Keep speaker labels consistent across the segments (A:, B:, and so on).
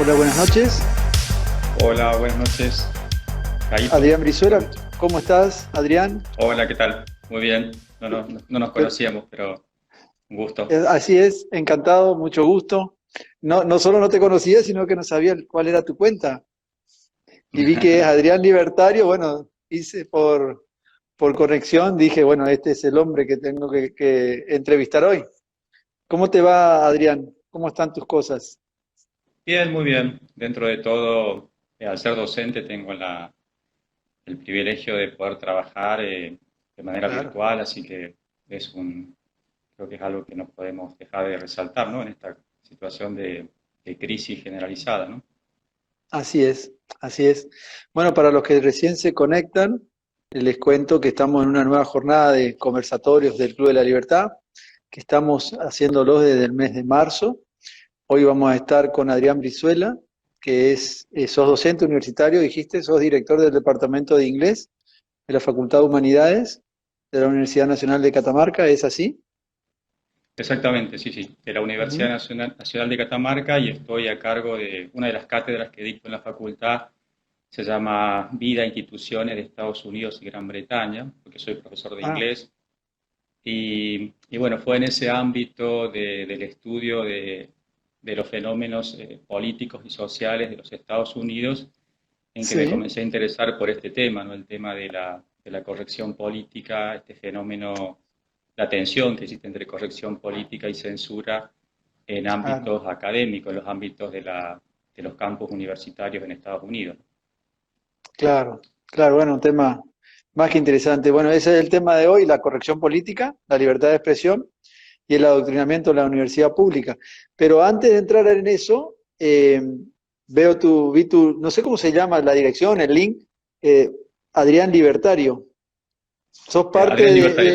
A: Hola, buenas noches.
B: Hola, buenas noches, Caíto.
A: Adrián Brizuela, ¿cómo estás, Adrián?
B: Hola, ¿qué tal? Muy bien. No nos
A: Pues,
B: conocíamos, pero un gusto.
A: así es, encantado, mucho gusto. No, no solo no te conocía, sino que no sabía cuál era tu cuenta. Y vi que es Adrián Libertario, bueno, hice por conexión, dije, bueno, este es el hombre que tengo que entrevistar hoy. ¿Cómo te va, Adrián? ¿Cómo están tus cosas?
B: Bien, muy bien. Dentro de todo, al ser docente, tengo el privilegio de poder trabajar de manera
A: Claro.
B: virtual, así que creo que es algo que no podemos dejar de resaltar, ¿no? En esta situación de crisis generalizada, ¿no?
A: Así es, así es. Bueno, para los que recién se conectan, les cuento que estamos en una nueva jornada de conversatorios del Club de la Libertad, que estamos haciéndolos desde el mes de marzo. Hoy vamos a estar con Adrián Brizuela, que sos docente universitario, dijiste, sos director del Departamento de Inglés de la Facultad de Humanidades de la Universidad Nacional de Catamarca, ¿es así?
B: Exactamente, sí, sí, de la Universidad
A: Ujú.
B: Nacional de Catamarca y estoy a cargo de una de las cátedras que dicto en la facultad. Se llama Vida e Instituciones de Estados Unidos y Gran Bretaña, porque soy profesor de
A: Ah,
B: inglés. Y bueno, fue en ese ámbito del estudio de los fenómenos políticos y sociales de los Estados Unidos en que me
A: sí,
B: comencé a interesar por este tema, ¿no? El tema de la corrección política, este fenómeno, la tensión que existe entre corrección política y censura en
A: claro,
B: ámbitos académicos, en los ámbitos de los campus universitarios en Estados Unidos.
A: claro, claro, bueno, un tema más que interesante. Bueno, ese es el tema de hoy, la corrección política, la libertad de expresión y el adoctrinamiento en la universidad pública. Pero antes de entrar en eso, vi tu, no sé cómo se llama la dirección, el link, eh, Adrián Libertario. ¿Sos parte
B: Adrián Libertario,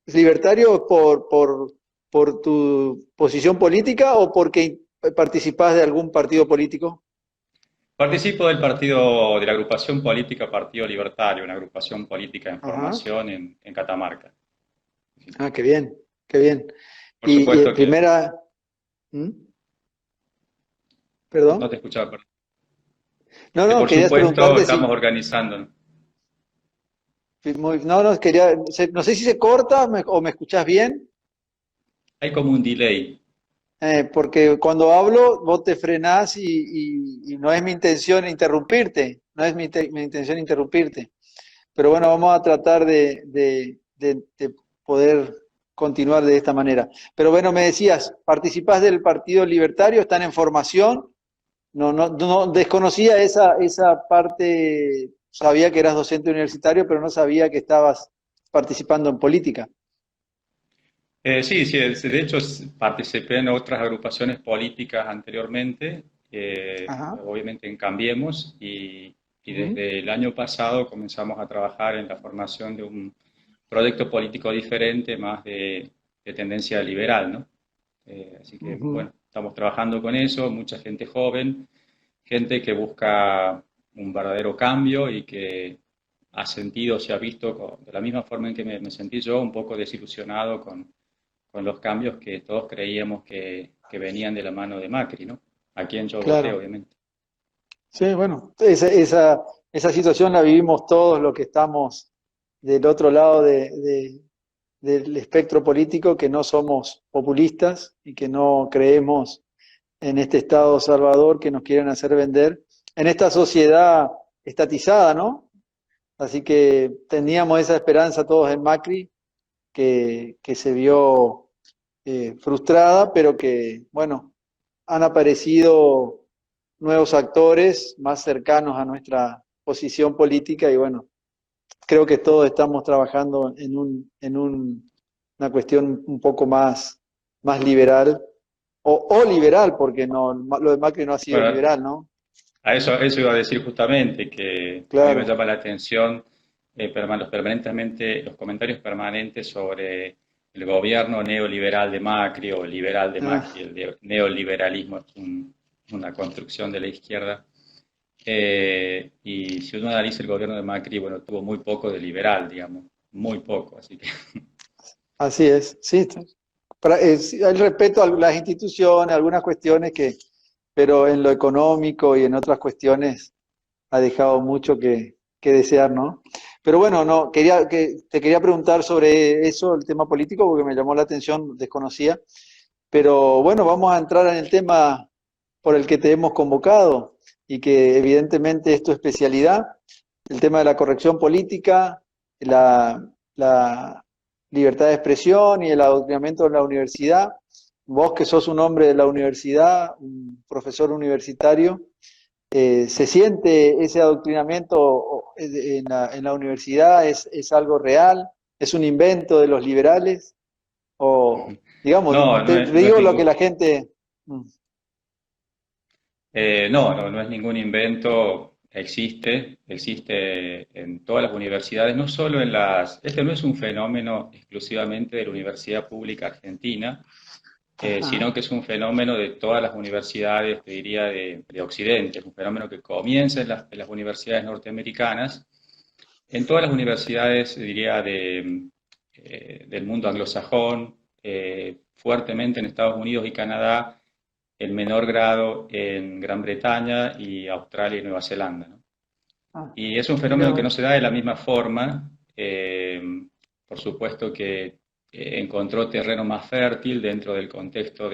B: sí.
A: libertario por tu posición política o porque participás de algún partido político?
B: Participo del partido, de la agrupación política Partido Libertario, una agrupación política en
A: Ajá.
B: formación en Catamarca. Sí.
A: Ah, qué bien, qué bien.
B: Por
A: Y
B: supuesto que,
A: primera, ¿Mm?
B: no
A: ¿Perdón?
B: te escuchaba, perdón.
A: No,
B: Que
A: no,
B: por
A: querías
B: supuesto
A: preguntarte
B: estamos
A: si,
B: organizando.
A: no, no, quería, no sé si se corta o me escuchás bien.
B: Hay como un delay.
A: Porque cuando hablo vos te frenás y no es mi intención interrumpirte, no es mi intención interrumpirte. Pero bueno, vamos a tratar de poder continuar de esta manera. Pero bueno, me decías, ¿participás del Partido Libertario? ¿Están en formación? No, no, no desconocía esa parte, sabía que eras docente universitario, pero no sabía que estabas participando en política.
B: Sí, sí, de hecho participé en otras agrupaciones políticas anteriormente,
A: Ajá.
B: obviamente en Cambiemos, y
A: Ujú,
B: desde el año pasado comenzamos a trabajar en la formación de un proyecto político diferente, más de tendencia liberal, ¿no? Así que,
A: ujú.
B: bueno, estamos trabajando con eso, mucha gente joven, gente que busca un verdadero cambio y que ha sentido, se ha visto de la misma forma en que me sentí yo, un poco desilusionado con los cambios que todos creíamos que venían de la mano de Macri, ¿no? A quien yo voté,
A: Claro.
B: obviamente.
A: Sí, bueno, esa situación la vivimos todos los que estamos del otro lado del espectro político, que no somos populistas y que no creemos en este Estado salvador que nos quieren hacer vender, en esta sociedad estatizada, ¿no? Así que teníamos esa esperanza todos en Macri, que se vio frustrada, pero que, bueno, han aparecido nuevos actores más cercanos a nuestra posición política y bueno, creo que todos estamos trabajando una cuestión un poco más liberal, o liberal, porque no, lo de Macri no ha sido
B: Bueno,
A: liberal, ¿no?
B: a eso iba a decir justamente, que a mí me
A: Claro.
B: llama la atención los comentarios permanentes sobre el gobierno neoliberal de Macri o liberal de Macri.
A: Ah,
B: Neoliberalismo es una construcción de la izquierda. Y si uno analiza el gobierno de Macri, bueno, tuvo muy poco de liberal, digamos, muy poco, así que
A: así es, sí. Sí, hay respeto a las instituciones, algunas cuestiones pero en lo económico y en otras cuestiones ha dejado mucho que desear, ¿no? Pero bueno, no, te quería preguntar sobre eso, el tema político, porque me llamó la atención, desconocía. Pero bueno, vamos a entrar en el tema por el que te hemos convocado y que evidentemente es tu especialidad, el tema de la corrección política, la libertad de expresión y el adoctrinamiento en la universidad. Vos que sos un hombre de la universidad, un profesor universitario, ¿se siente ese adoctrinamiento en la universidad? Es algo real? ¿Es un invento de los liberales? O, digamos,
B: No,
A: te
B: no es
A: digo lo que
B: ningún,
A: la gente... Mm.
B: no es ningún invento, existe en todas las universidades, no solo en este no es un fenómeno exclusivamente de la Universidad Pública Argentina, sino
A: Ajá,
B: que es un fenómeno de todas las universidades, te diría, de Occidente, es un fenómeno que comienza en las universidades norteamericanas, en todas las universidades, diría, del mundo anglosajón, fuertemente en Estados Unidos y Canadá, en menor grado en Gran Bretaña y Australia y Nueva Zelanda, ¿no?
A: ah,
B: Y es un
A: mira
B: fenómeno que no
A: vos.
B: se da de la misma forma. Por supuesto que encontró terreno más fértil dentro del contexto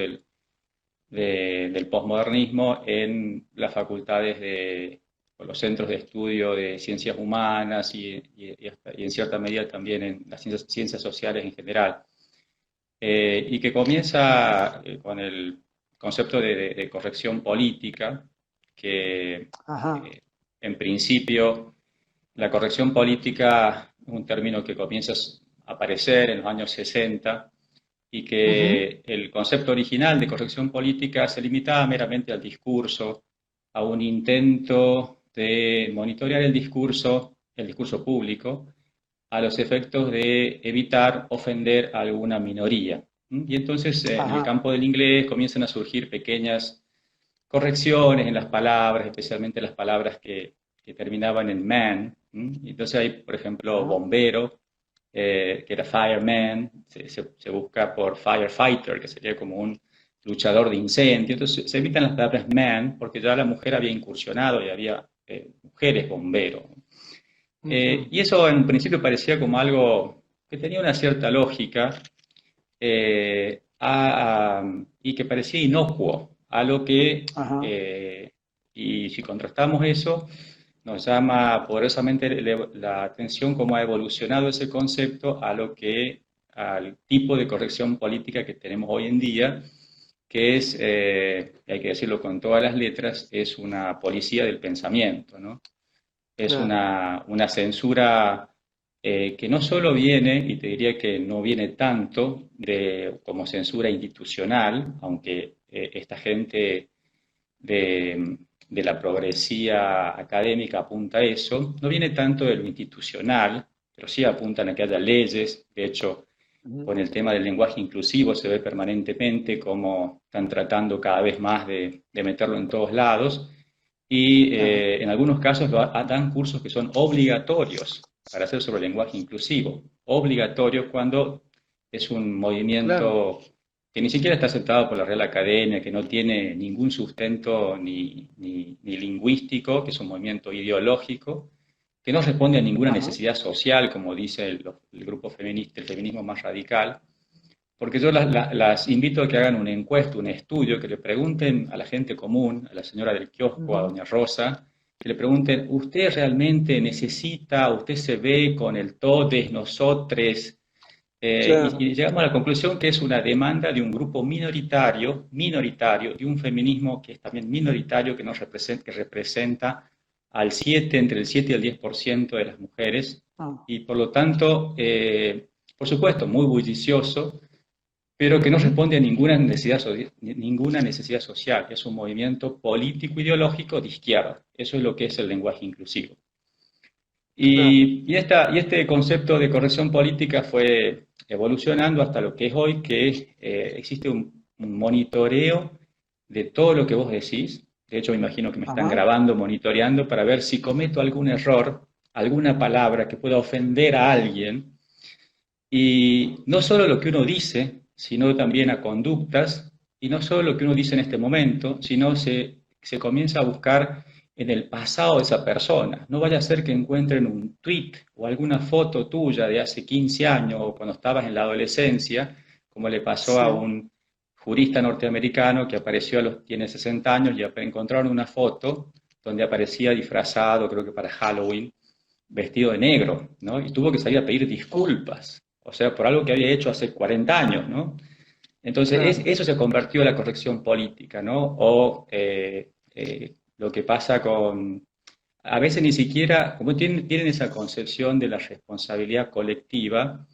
B: del posmodernismo en las facultades o los centros de estudio de ciencias humanas y en cierta medida también en las ciencias sociales en general. Y que comienza con el concepto de corrección política, que
A: Ajá,
B: eh, en principio la corrección política es un término que comienza a aparecer en los años 60 y
A: ujú,
B: que el concepto original de corrección política se limitaba meramente al discurso, a un intento de monitorear el discurso público, a los efectos de evitar ofender a alguna minoría. Y entonces en el
A: ajá,
B: campo del inglés comienzan a surgir pequeñas correcciones en las palabras, especialmente las palabras que terminaban en man. Y entonces hay, por ejemplo,
A: ajá,
B: bombero, que era fireman, se busca por firefighter, que sería como un luchador de incendio. Entonces se evitan las palabras man porque ya la mujer había incursionado y había mujeres bomberos.
A: ujú,
B: Y eso en principio parecía como algo que tenía una cierta lógica, y que parecía inocuo, a lo que,
A: ajá,
B: y si contrastamos eso, nos llama poderosamente la atención cómo ha evolucionado ese concepto al tipo de corrección política que tenemos hoy en día, que es, hay que decirlo con todas las letras, es una policía del pensamiento, ¿no? Es
A: claro,
B: una censura que no solo viene, y te diría que no viene tanto como censura institucional, aunque esta gente de la progresía académica apunta a eso, no viene tanto de lo institucional, pero sí apuntan a que haya leyes. De hecho,
A: ujú,
B: con el tema del lenguaje inclusivo se ve permanentemente cómo están tratando cada vez más de meterlo en todos lados y
A: claro,
B: en algunos casos dan cursos que son obligatorios para hacer sobre lenguaje inclusivo, obligatorios cuando es un
A: claro,
B: movimiento que ni siquiera está aceptado por la Real Academia, que no tiene ningún sustento ni lingüístico, que es un movimiento ideológico, que no responde a ninguna
A: ajá,
B: necesidad social, como dice el grupo feminista, el feminismo más radical, porque yo las invito a que hagan una encuesta, un estudio, que le pregunten a la gente común, a la señora del kiosco, a
A: ujú,
B: doña Rosa, que le pregunten, ¿usted realmente necesita, usted se ve con el todes, nosotres?
A: claro,
B: Y llegamos a la conclusión que es una demanda de un grupo minoritario, de un feminismo que es también minoritario, que representa entre el 7 y el 10% de las mujeres,
A: ah,
B: y por lo tanto, por supuesto, muy bullicioso, pero que no
A: ujú,
B: responde a ninguna necesidad social. Es un movimiento político-ideológico de izquierda. Eso es lo que es el lenguaje inclusivo.
A: claro,
B: Y este concepto de corrección política fue evolucionando hasta lo que es hoy, que existe un monitoreo de todo lo que vos decís. De hecho, me imagino que me están
A: ajá,
B: grabando, monitoreando para ver si cometo algún error, alguna palabra que pueda ofender a alguien. Y no solo lo que uno dice, sino también a conductas. y no solo lo que uno dice en este momento, sino se comienza a buscar en el pasado de esa persona. No vaya a ser que encuentren un tweet o alguna foto tuya de hace 15 años o cuando estabas en la adolescencia, como le pasó a
A: sí,
B: un jurista norteamericano que apareció tiene 60 años y encontraron una foto donde aparecía disfrazado, creo que para Halloween, vestido de negro, ¿no? Y tuvo que salir a pedir disculpas, o sea, por algo que había hecho hace 40 años, ¿no? Entonces,
A: claro.
B: eso se convirtió en la corrección política, ¿no? O lo que pasa con, a veces ni siquiera, como tienen esa concepción de la responsabilidad colectiva,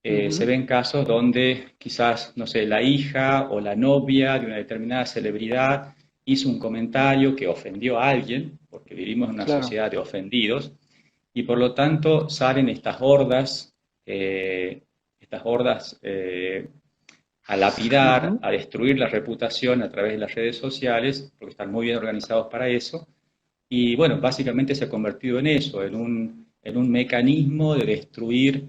B: se
A: Ujú,
B: ven casos donde quizás, no sé, la hija o la novia de una determinada celebridad hizo un comentario que ofendió a alguien, porque vivimos en una
A: claro.
B: sociedad de ofendidos, y por lo tanto salen estas hordas a lapidar,
A: Ujú,
B: a destruir la reputación a través de las redes sociales, porque están muy bien organizados para eso. Y bueno, básicamente se ha convertido en eso, en un mecanismo de destruir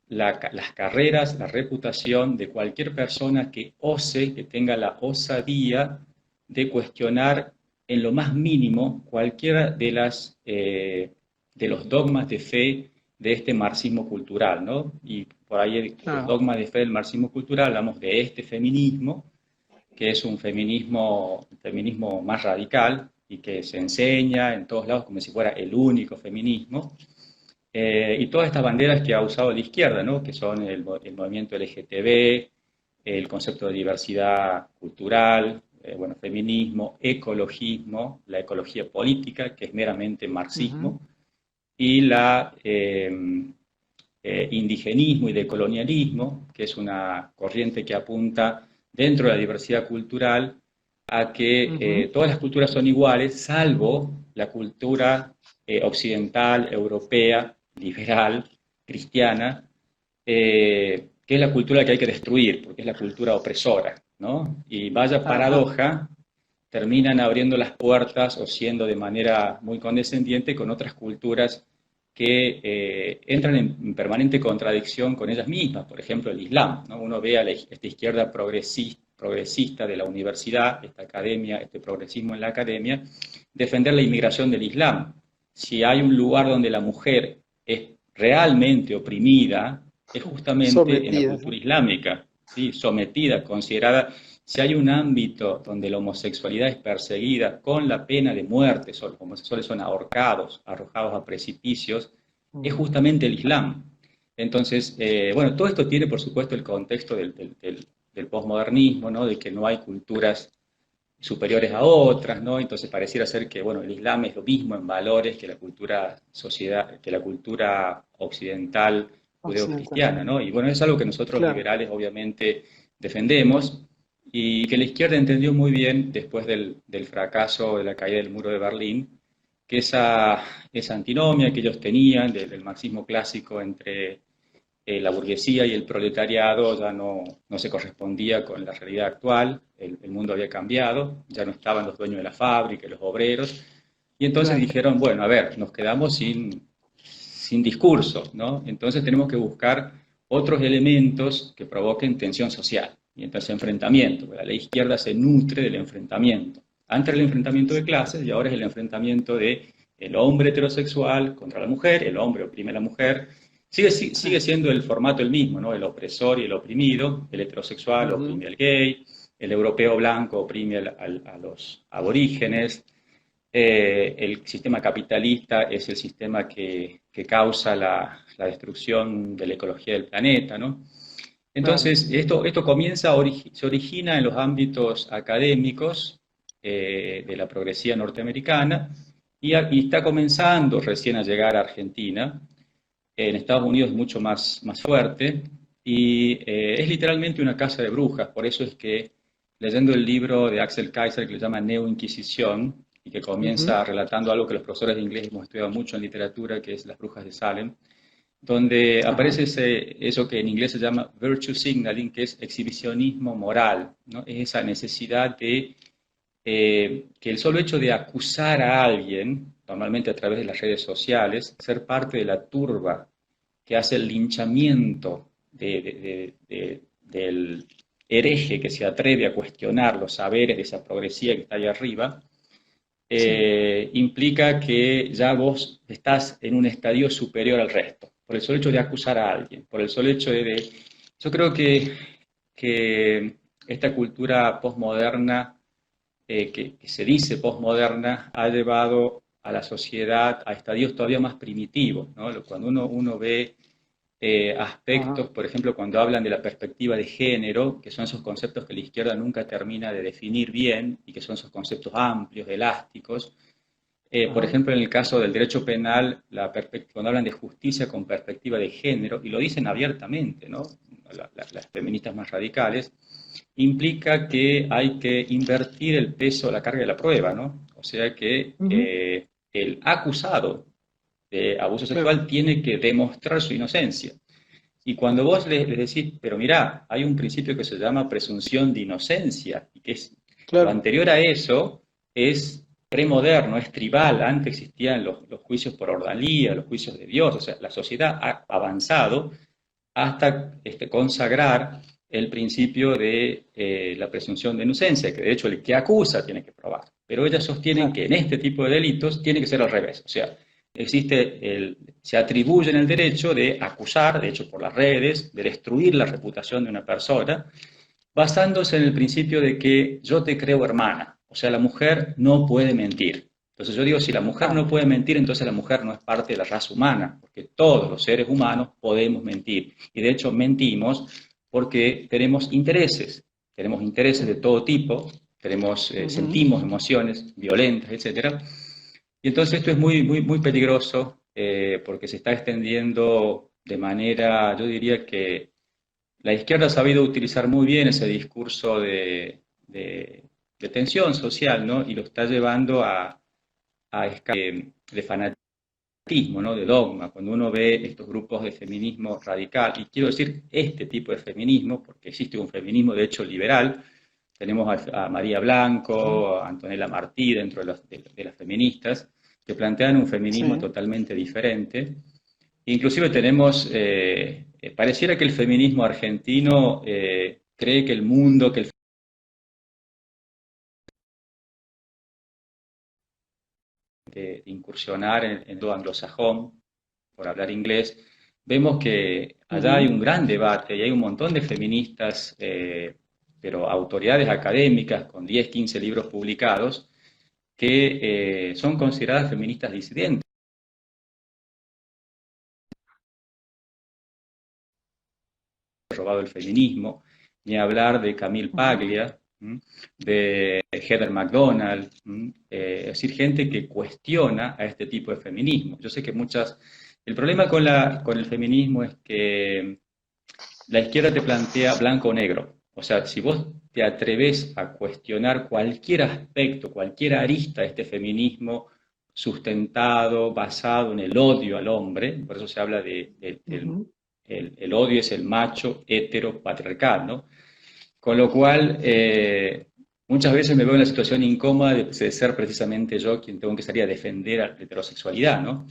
B: las carreras, la reputación de cualquier persona que ose, que tenga la osadía de cuestionar en lo más mínimo cualquiera de los dogmas de fe de este marxismo cultural, ¿no? Y por ahí los
A: claro.
B: dogmas de fe del marxismo cultural hablamos de este feminismo, que es un feminismo más radical y que se enseña en todos lados como si fuera el único feminismo. Y todas estas banderas que ha usado la izquierda, ¿no? Que son el movimiento LGTB, el concepto de diversidad cultural, bueno, feminismo, ecologismo, la ecología política, que es meramente
A: Ujú,
B: marxismo, y la indigenismo y decolonialismo, que es una corriente que apunta dentro de la diversidad cultural a que
A: ujú,
B: todas las culturas son iguales, salvo la cultura occidental, europea, liberal, cristiana, que es la cultura que hay que destruir, porque es la cultura opresora, ¿no? Y vaya
A: ajá,
B: paradoja, terminan abriendo las puertas o siendo de manera muy condescendiente con otras culturas que entran en permanente contradicción con ellas mismas, por ejemplo el Islam, ¿no? Uno ve a esta izquierda progresista de la universidad, esta academia, este progresismo en la academia, defender la inmigración del Islam. Si hay un lugar donde la mujer es realmente oprimida, es justamente en la
A: sometidas,
B: cultura
A: ¿no?
B: islámica, ¿sí? Sometida, considerada. Si hay un ámbito donde la homosexualidad es perseguida con la pena de muerte, los homosexuales son ahorcados, arrojados a precipicios, es
A: Ujú,
B: justamente el Islam. Entonces, bueno, todo esto tiene, por supuesto, el contexto del posmodernismo, ¿no? De que no hay culturas superiores a otras, ¿no? Entonces pareciera ser que, bueno, el Islam es lo mismo en valores que la cultura que la cultura occidental
A: occidental,
B: judeocristiana, ¿no? Y bueno, es algo que nosotros
A: claro.
B: liberales obviamente defendemos y que la izquierda entendió muy bien después del fracaso de la caída del muro de Berlín, que esa antinomia que ellos tenían del marxismo clásico entre la burguesía y el proletariado ya no se correspondía con la realidad actual, el mundo había cambiado, ya no estaban los dueños de la fábrica, los obreros, y entonces
A: Claro.
B: dijeron, bueno, a ver, nos quedamos sin discurso, ¿no? Entonces tenemos que buscar otros elementos que provoquen tensión social, y entonces enfrentamiento, la izquierda se nutre del enfrentamiento. Antes era el enfrentamiento de clases y ahora es el enfrentamiento de el hombre heterosexual contra la mujer, el hombre oprime a la mujer. Sigue siendo el formato el mismo, ¿no? El opresor y el oprimido, el heterosexual
A: Ujú,
B: oprime al gay, el europeo blanco oprime a los aborígenes, el sistema capitalista es el sistema que causa la destrucción de la ecología del planeta, ¿no?
A: claro.
B: Entonces, esto se origina en los ámbitos académicos de la progresía norteamericana y está comenzando recién a llegar a Argentina. En Estados Unidos es mucho más fuerte y es literalmente una casa de brujas. Por eso es que leyendo el libro de Axel Kaiser que le llama Neo Inquisición y que
A: Ujú,
B: comienza relatando algo que los profesores de inglés hemos estudiado mucho en literatura, que es Las Brujas de Salem, donde
A: ajá,
B: aparece eso que en inglés se llama virtue signaling, que es exhibicionismo moral, ¿no? Es esa necesidad de que el solo hecho de acusar a alguien, normalmente a través de las redes sociales, ser parte de la turba que hace el linchamiento del, hereje que se atreve a cuestionar los saberes de esa progresía que está ahí arriba,
A: sí,
B: implica que ya vos estás en un estadio superior al resto, por el solo hecho de acusar a alguien, por el solo hecho yo creo que esta cultura posmoderna, que se dice posmoderna, ha llevado a la sociedad a estadios todavía más primitivos, ¿no? Cuando uno ve aspectos,
A: ajá,
B: por ejemplo, cuando hablan de la perspectiva de género, que son esos conceptos que la izquierda nunca termina de definir bien y que son esos conceptos amplios, elásticos. Por
A: ajá,
B: ejemplo, en el caso del derecho penal, cuando hablan de justicia con perspectiva de género, y lo dicen abiertamente, ¿no? Las feministas más radicales, implica que hay que invertir el peso, la carga de la prueba, ¿no? O sea que
A: ujú,
B: el acusado de abuso
A: claro,
B: sexual tiene que demostrar su inocencia. Y cuando vos les decís, pero mirá, hay un principio que se llama presunción de inocencia, y que es lo
A: claro,
B: anterior a eso es premoderno, es tribal, antes existían los juicios por ordalía, los juicios de Dios, o sea, la sociedad ha avanzado hasta consagrar el principio de la presunción de inocencia, que de hecho el que acusa tiene que probar. Pero ellas sostienen
A: claro,
B: que en este tipo de delitos tiene que ser al revés. O sea, se atribuyen el derecho de acusar, de hecho por las redes, de destruir la reputación de una persona, basándose en el principio de que yo te creo hermana. O sea, la mujer no puede mentir. Entonces yo digo, si la mujer no
A: ah,
B: puede mentir, entonces la mujer no es parte de la raza humana, porque todos los seres humanos podemos mentir. Y de hecho mentimos porque tenemos intereses de todo tipo,
A: ujú,
B: sentimos emociones violentas, etcétera. Y entonces esto es muy, muy, muy peligroso porque se está extendiendo de manera, yo diría que la izquierda ha sabido utilizar muy bien ese discurso de tensión social, ¿no? Y lo está llevando de fanatismo, ¿no? De dogma. Cuando uno ve estos grupos de feminismo radical, y quiero decir este tipo de feminismo, porque existe un feminismo de hecho liberal, tenemos a María
A: ujú,
B: Blanco, a Antonella Martí dentro de las feministas, que plantean un feminismo
A: sí,
B: totalmente diferente. Inclusive tenemos, pareciera que el feminismo argentino cree que el mundo, que el de incursionar en lo anglosajón, por hablar inglés, vemos que allá hay
A: ujú,
B: un gran debate y hay un montón de feministas, pero autoridades académicas con 10, 15 libros publicados, que son consideradas feministas disidentes. Robado el feminismo, ni hablar de Camille
A: ujú,
B: Paglia, de Heather McDonald, es decir, gente que cuestiona a este tipo de feminismo. Yo sé que el problema con el feminismo es que la izquierda te plantea blanco o negro. O sea, si vos te atreves a cuestionar cualquier aspecto, cualquier arista de este feminismo sustentado, basado en el odio al hombre, por eso se habla
A: ujú,
B: el odio es el macho hetero patriarcal, ¿no? Con lo cual, muchas veces me veo en la situación incómoda de ser precisamente yo quien tengo que salir a defender a la heterosexualidad, ¿no?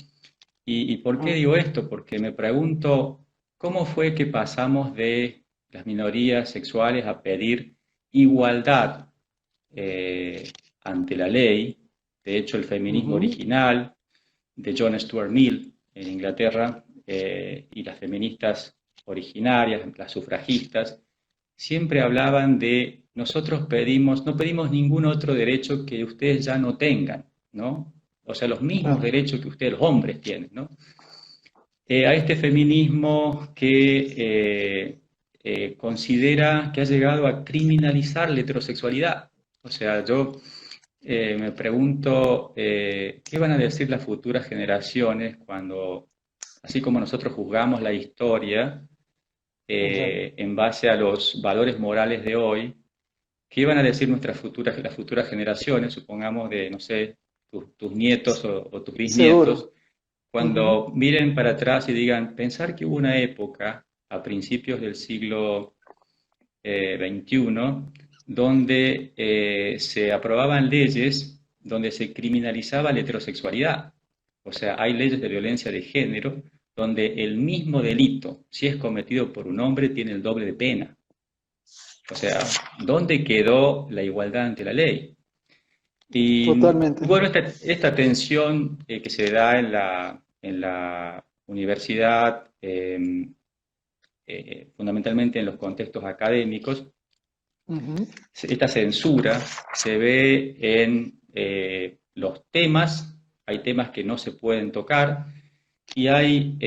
B: ¿Y por qué
A: ah,
B: digo esto? Porque me pregunto, ¿cómo fue que pasamos de las minorías sexuales a pedir igualdad ante la ley? De hecho, el feminismo
A: ujú,
B: original de John Stuart Mill en Inglaterra y las feministas originarias, las sufragistas, siempre hablaban de nosotros no pedimos ningún otro derecho que ustedes ya no tengan, ¿no? O sea, los mismos
A: claro,
B: derechos que ustedes, los hombres, tienen, ¿no? A este feminismo que considera que ha llegado a criminalizar la heterosexualidad. O sea, yo me pregunto qué van a decir las futuras generaciones cuando, así como nosotros juzgamos la historia
A: exacto.
B: en base a los valores morales de hoy, qué van a decir las futuras generaciones, supongamos de, no sé, tus nietos o tus bisnietos,
A: Seguro.
B: cuando
A: Ujú,
B: miren para atrás y digan, pensar que hubo una época a principios del siglo XXI donde se aprobaban leyes donde se criminalizaba la heterosexualidad. O sea, hay leyes de violencia de género donde el mismo delito, si es cometido por un hombre, tiene el doble de pena. O sea, ¿dónde quedó la igualdad ante la ley? Y
A: Totalmente.
B: bueno, esta tensión que se da en la universidad, fundamentalmente en los contextos académicos,
A: Ujú.
B: esta censura se ve en los temas, hay temas que no se pueden tocar y hay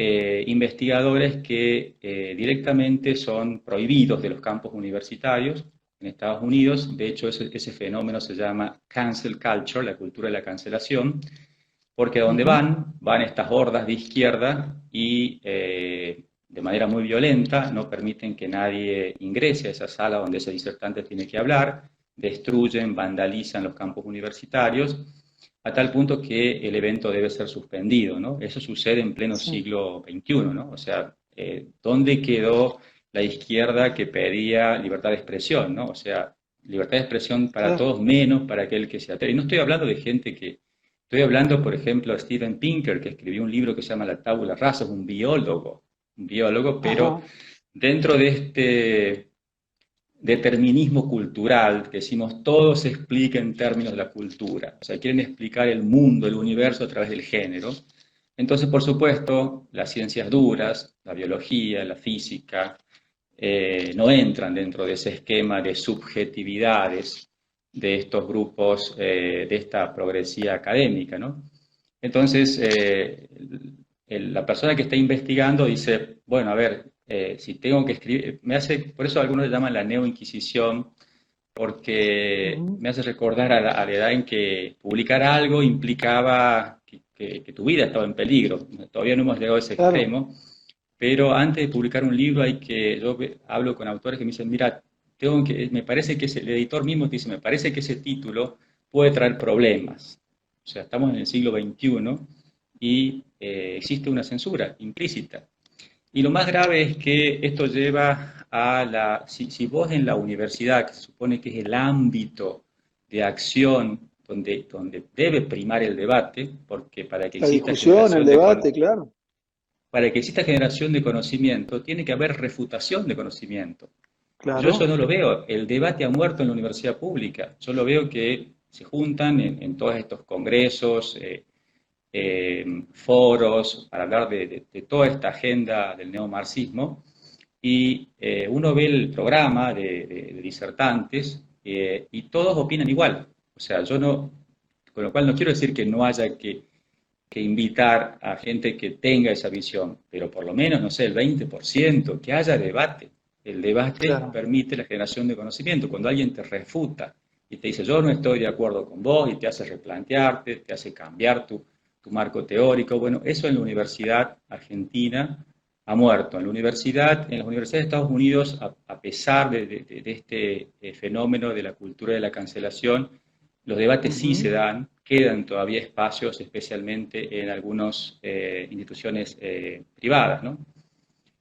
B: investigadores que directamente son prohibidos de los campos universitarios en Estados Unidos. De hecho, ese fenómeno se llama cancel culture, la cultura de la cancelación, porque donde
A: Ujú.
B: van estas hordas de izquierda y de manera muy violenta no permiten que nadie ingrese a esa sala donde ese disertante tiene que hablar, destruyen, vandalizan los campos universitarios, a tal punto que el evento debe ser suspendido, ¿no? Eso sucede en pleno
A: Sí,
B: siglo XXI, ¿no? O sea, ¿dónde quedó la izquierda que pedía libertad de expresión, ¿no? O sea, libertad de expresión para
A: claro.
B: todos menos para aquel que se atreve. Y no estoy hablando de gente que estoy hablando, por ejemplo, de Steven Pinker, que escribió un libro que se llama La Tabula Rasa, es un biólogo, pero
A: Ajá.
B: dentro de este determinismo cultural, que decimos todo se explica en términos de la cultura, o sea, quieren explicar el mundo, el universo a través del género. Entonces, por supuesto, las ciencias duras, la biología, la física, no entran dentro de ese esquema de subjetividades de estos grupos, de esta progresía académica, ¿no? Entonces, la persona que está investigando dice, bueno, a ver, si tengo que escribir, por eso algunos le llaman la neoinquisición, porque
A: Ujú.
B: me hace recordar a la edad en que publicar algo implicaba que tu vida estaba en peligro. Todavía no hemos llegado a ese
A: Claro.
B: extremo, pero antes de publicar un libro yo hablo con autores que me dicen, mira, me parece que el editor mismo te dice, me parece que ese título puede traer problemas. O sea, estamos en el siglo XXI y existe una censura implícita. Y lo más grave es que esto lleva si vos en la universidad, que se supone que es el ámbito de acción donde debe primar el debate, porque
A: La discusión, el debate, claro.
B: para que exista generación de conocimiento, tiene que haber refutación de conocimiento. Yo eso no
A: Claro.
B: lo veo. El debate ha muerto en la universidad pública. Yo lo veo que se juntan en todos estos congresos, foros, para hablar de toda esta agenda del neomarxismo, y uno ve el programa de disertantes y todos opinan igual. O sea, yo no, con lo cual no quiero decir que no haya que invitar a gente que tenga esa visión, pero por lo menos, no sé, el 20%, que haya debate. El debate
A: Claro.
B: permite la generación de conocimiento. Cuando alguien te refuta y te dice, yo no estoy de acuerdo con vos, y te hace replantearte, te hace cambiar tu marco teórico, bueno, eso en la universidad argentina ha muerto. En las universidades de Estados Unidos, a pesar de este fenómeno de la cultura de la cancelación, los debates sí se
A: Ujú.
B: dan, quedan todavía espacios, especialmente en algunas instituciones privadas, ¿no?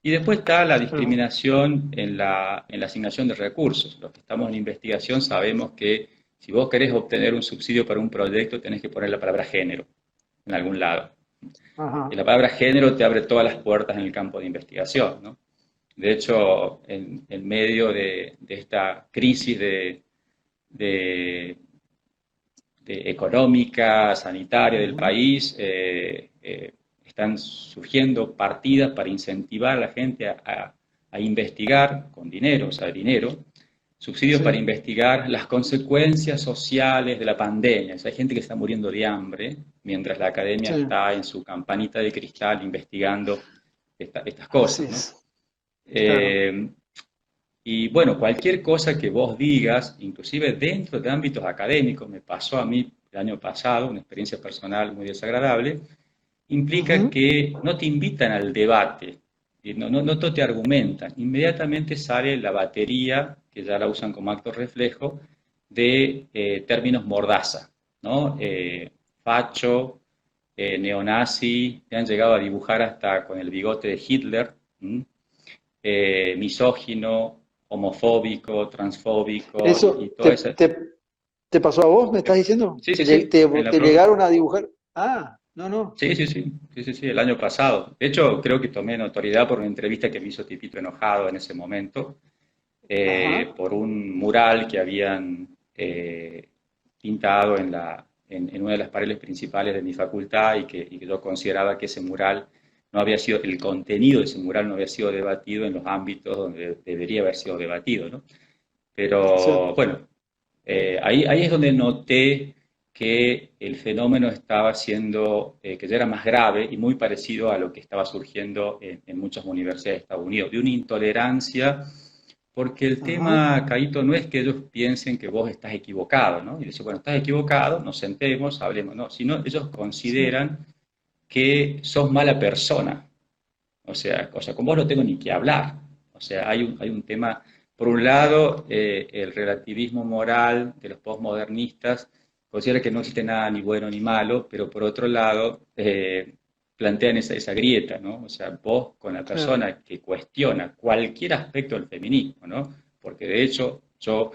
B: Y después está la
A: Claro.
B: discriminación en la asignación de recursos. Los que estamos en investigación sabemos que si vos querés obtener un subsidio para un proyecto, tenés que poner la palabra género en algún lado. Y
A: Ajá.
B: la palabra género te abre todas las puertas en el campo de investigación, ¿no? De hecho, en medio de esta crisis de económica, sanitaria del
A: Ujú.
B: país, están surgiendo partidas para incentivar a la gente a investigar con dinero, o sea, dinero, subsidios para
A: Sí.
B: investigar las consecuencias sociales de la pandemia. O sea, hay gente que está muriendo de hambre mientras la academia
A: Sí.
B: está en su campanita de cristal investigando estas
A: Así
B: cosas, ¿no?
A: es. Claro.
B: Eh, y bueno, cualquier cosa que vos digas, inclusive dentro de ámbitos académicos, me pasó a mí el año pasado, una experiencia personal muy desagradable, implica
A: Ujú.
B: que no te invitan al debate, y no te argumentan. Inmediatamente sale la batería, que ya la usan como acto reflejo, de términos mordaza, ¿no? Facho, neonazi, te han llegado a dibujar hasta con el bigote de Hitler, ¿m? Misógino, homofóbico, transfóbico y
A: Eso,
B: toda esa...
A: te pasó a vos, me estás diciendo?
B: Sí, sí, sí, en la
A: Te llegaron a dibujar? Ah, no, no.
B: Sí, sí, sí, sí, sí, sí, el año pasado. De hecho, creo que tomé notoriedad por una entrevista que me hizo Tipito enojado en ese momento.
A: Ajá.
B: por un mural que habían pintado en una de las paredes principales de mi facultad y que yo consideraba que ese mural no había sido, el contenido de ese mural no había sido debatido en los ámbitos donde debería haber sido debatido, ¿no?
A: Sí,
B: Pero bueno, ahí es donde noté que el fenómeno estaba siendo, que ya era más grave y muy parecido a lo que estaba surgiendo en muchas universidades de Estados Unidos, de una intolerancia, porque el
A: ajá.
B: tema, Caíto, no es que ellos piensen que vos estás equivocado, ¿no? Y decir, bueno, estás equivocado, nos sentemos, hablemos, no, sino ellos
A: Sí,
B: consideran que sos mala persona, o sea, con vos no tengo ni que hablar. O sea, hay un tema, por un lado, el relativismo moral de los postmodernistas considera que no existe nada ni bueno ni malo, pero por otro lado, plantean esa grieta, ¿no? O sea, vos con la
A: claro.
B: persona que cuestiona cualquier aspecto del feminismo, ¿no? Porque de hecho, yo,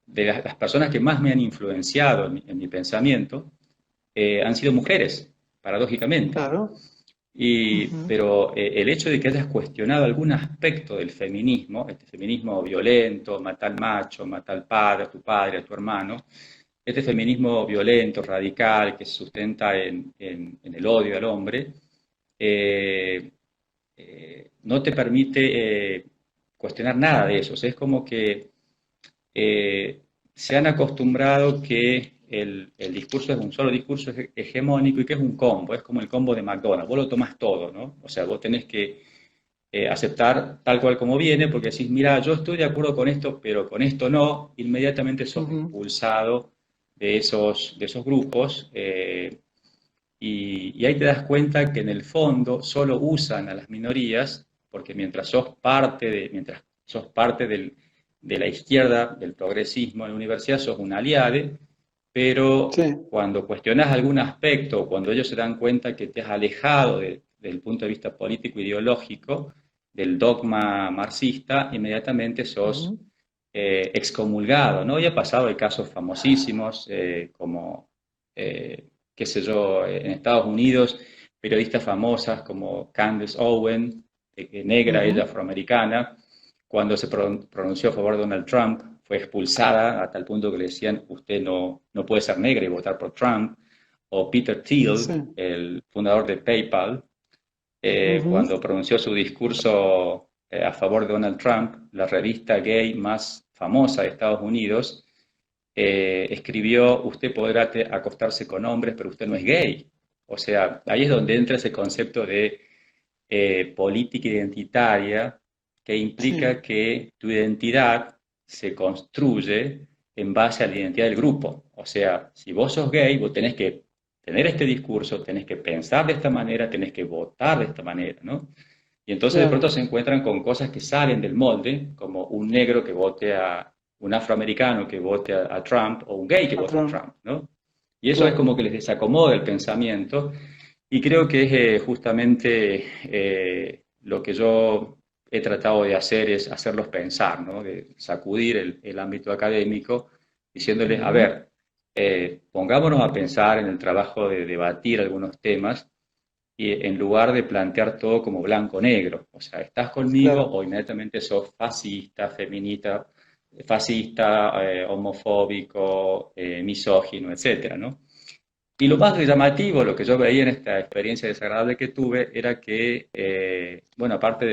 B: de las personas que más me han influenciado en mi pensamiento, han sido mujeres, paradójicamente.
A: Claro. Ujú.
B: Pero el hecho de que hayas cuestionado algún aspecto del feminismo, este feminismo violento, mata al macho, mata al padre, a tu padre, a tu hermano, este feminismo violento, radical, que se sustenta en el odio al hombre, eh, no te permite cuestionar nada de eso. O sea, es como que se han acostumbrado que el discurso es un solo discurso hegemónico y que es un combo, es como el combo de McDonald's, vos lo tomás todo, ¿no? O sea, vos tenés que aceptar tal cual como viene, porque decís, mira, yo estoy de acuerdo con esto, pero con esto no, inmediatamente sos
A: Ujú.
B: expulsado de esos grupos y ahí te das cuenta que en el fondo solo usan a las minorías, porque mientras sos parte de la izquierda, del progresismo en la universidad, sos un aliade, pero
A: Sí,
B: cuando cuestionas algún aspecto, cuando ellos se dan cuenta que te has alejado del punto de vista político ideológico, del dogma marxista, inmediatamente sos
A: ujú.
B: excomulgado, ¿no? Y ha pasado de casos famosísimos como qué sé yo, en Estados Unidos, periodistas famosas como Candace Owen, negra, ella
A: Ujú.
B: afroamericana, cuando se pronunció a favor de Donald Trump, fue expulsada a tal punto que le decían, usted no puede ser negra y votar por Trump. O Peter
A: Sí.
B: Thiel, el fundador de PayPal,
A: Ujú.
B: cuando pronunció su discurso a favor de Donald Trump, la revista gay más famosa de Estados Unidos, escribió, usted podrá acostarse con hombres, pero usted no es gay. O sea, ahí es donde entra ese concepto de política identitaria que implica
A: Sí,
B: que tu identidad se construye en base a la identidad del grupo. O sea, si vos sos gay, vos tenés que tener este discurso, tenés que pensar de esta manera, tenés que votar de esta manera, ¿no? Y entonces de pronto
A: claro.
B: se encuentran con cosas que salen del molde, como un negro que vote a un afroamericano que vote a Trump o un gay que vote a
A: Patrón,
B: Trump, ¿no? Y eso es
A: claro.
B: como que les desacomoda el pensamiento y creo que es justamente lo que yo he tratado de hacer es hacerlos pensar, ¿no? De sacudir el ámbito académico diciéndoles, a
A: Ujú.
B: ver, pongámonos a pensar en el trabajo de debatir algunos temas y en lugar de plantear todo como blanco-negro. O sea, estás conmigo
A: Claro.
B: o inmediatamente sos fascista, feminista, fascista, homofóbico, misógino, etcétera, ¿no? Y lo más llamativo, lo que yo veía en esta experiencia desagradable que tuve, era que, bueno, aparte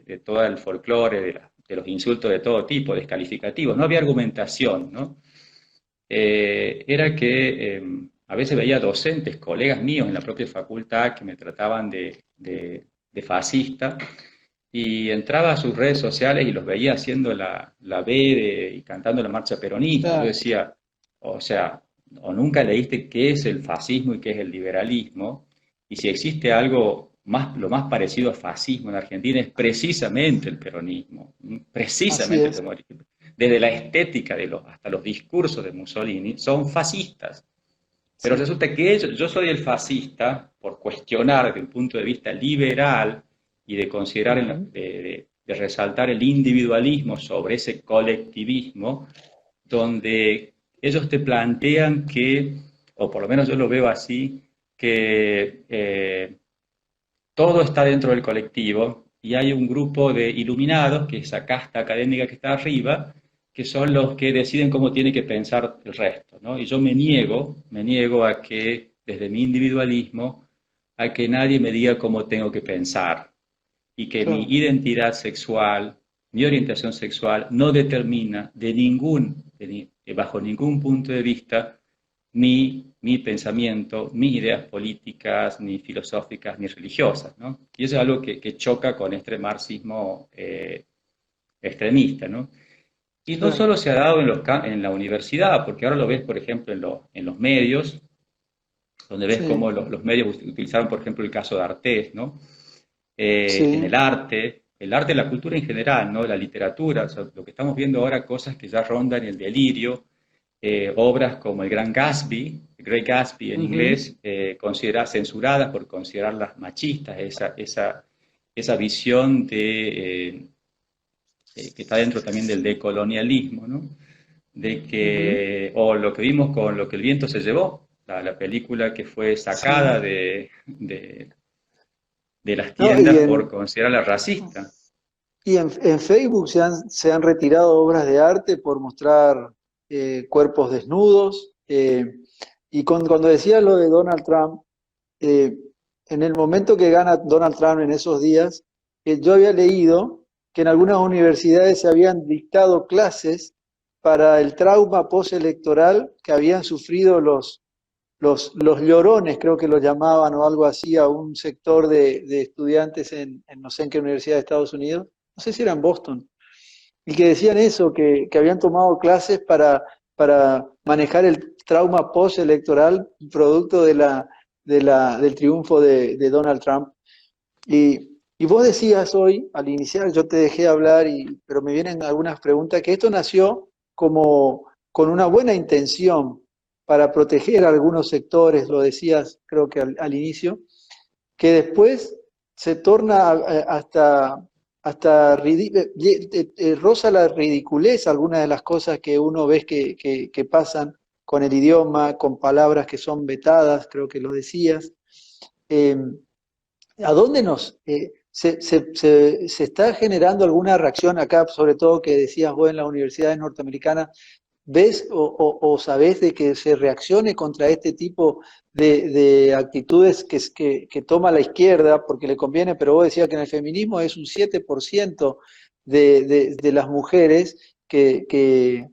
B: de todo el folclore, de los insultos de todo tipo, descalificativos, no había argumentación, ¿no? Era que a veces veía docentes, colegas míos en la propia facultad que me trataban de fascista y entraba a sus redes sociales y los veía haciendo la B y cantando la marcha peronista. Yo
A: Claro.
B: decía, o sea, o nunca leíste qué es el fascismo y qué es el liberalismo, y si existe algo más, lo más parecido a fascismo en Argentina es precisamente el peronismo,
A: Así
B: precisamente el
A: es.
B: peronismo. Desde la estética hasta los discursos de Mussolini son fascistas. Pero
A: Sí.
B: resulta que yo soy el fascista por cuestionar desde un punto de vista liberal y de considerar,
A: Ujú.
B: de resaltar el individualismo sobre ese colectivismo, donde ellos te plantean que, o por lo menos yo lo veo así, que todo está dentro del colectivo y hay un grupo de iluminados, que es esa casta académica que está arriba, que son los que deciden cómo tiene que pensar el resto, ¿no? Y yo me niego a que, desde mi individualismo, a que nadie me diga cómo tengo que pensar y que mi
A: claro,
B: identidad sexual, mi orientación sexual, no determina bajo ningún punto de vista mi pensamiento, mis ideas políticas, ni filosóficas, ni religiosas, ¿no? Y eso es algo que choca con este marxismo extremista, ¿no? Y no
A: claro.
B: solo se ha dado en la universidad, porque ahora lo ves, por ejemplo, en los medios, donde ves cómo
A: Sí,
B: los medios utilizaron, por ejemplo, el caso de Artés, ¿no? En
A: sí.
B: el arte, la cultura en general, ¿no? La literatura, o sea, lo que estamos viendo ahora, cosas que ya rondan el delirio, obras como El Gran Gatsby, The Great Gatsby en
A: Ujú,
B: inglés, censuradas por considerarlas machistas, esa visión que está dentro también del decolonialismo, ¿no? De
A: ujú.
B: que, o lo que vimos con Lo que el viento se llevó, la película que fue sacada
A: Sí.
B: de las
A: No,
B: tiendas por considerarla racista.
A: en Facebook se han retirado obras de arte por mostrar cuerpos desnudos. Y cuando decía lo de Donald Trump, eh, en el momento que gana Donald Trump en esos días, yo había leído que en algunas universidades se habían dictado clases para el trauma postelectoral que habían sufrido los llorones, creo que lo llamaban o algo así, a un sector de estudiantes en no sé en qué universidad de Estados Unidos, no sé si era en Boston, y que decían eso, que habían tomado clases para manejar el trauma postelectoral producto del triunfo de Donald Trump. Y vos decías hoy, al iniciar, yo te dejé hablar, pero me vienen algunas preguntas, que esto nació como con una buena intención para proteger a algunos sectores, lo decías creo que al inicio, que después se torna hasta roza la ridiculez algunas de las cosas que uno ve que pasan con el idioma, con palabras que son vetadas, creo que lo decías. Eh, ¿A dónde se está generando alguna reacción acá, sobre todo que decías vos en las universidades norteamericanas? ¿Ves o sabés de que se reaccione contra este tipo de actitudes que toma la izquierda porque le conviene? Pero vos decías que en el feminismo es un 7% de las mujeres que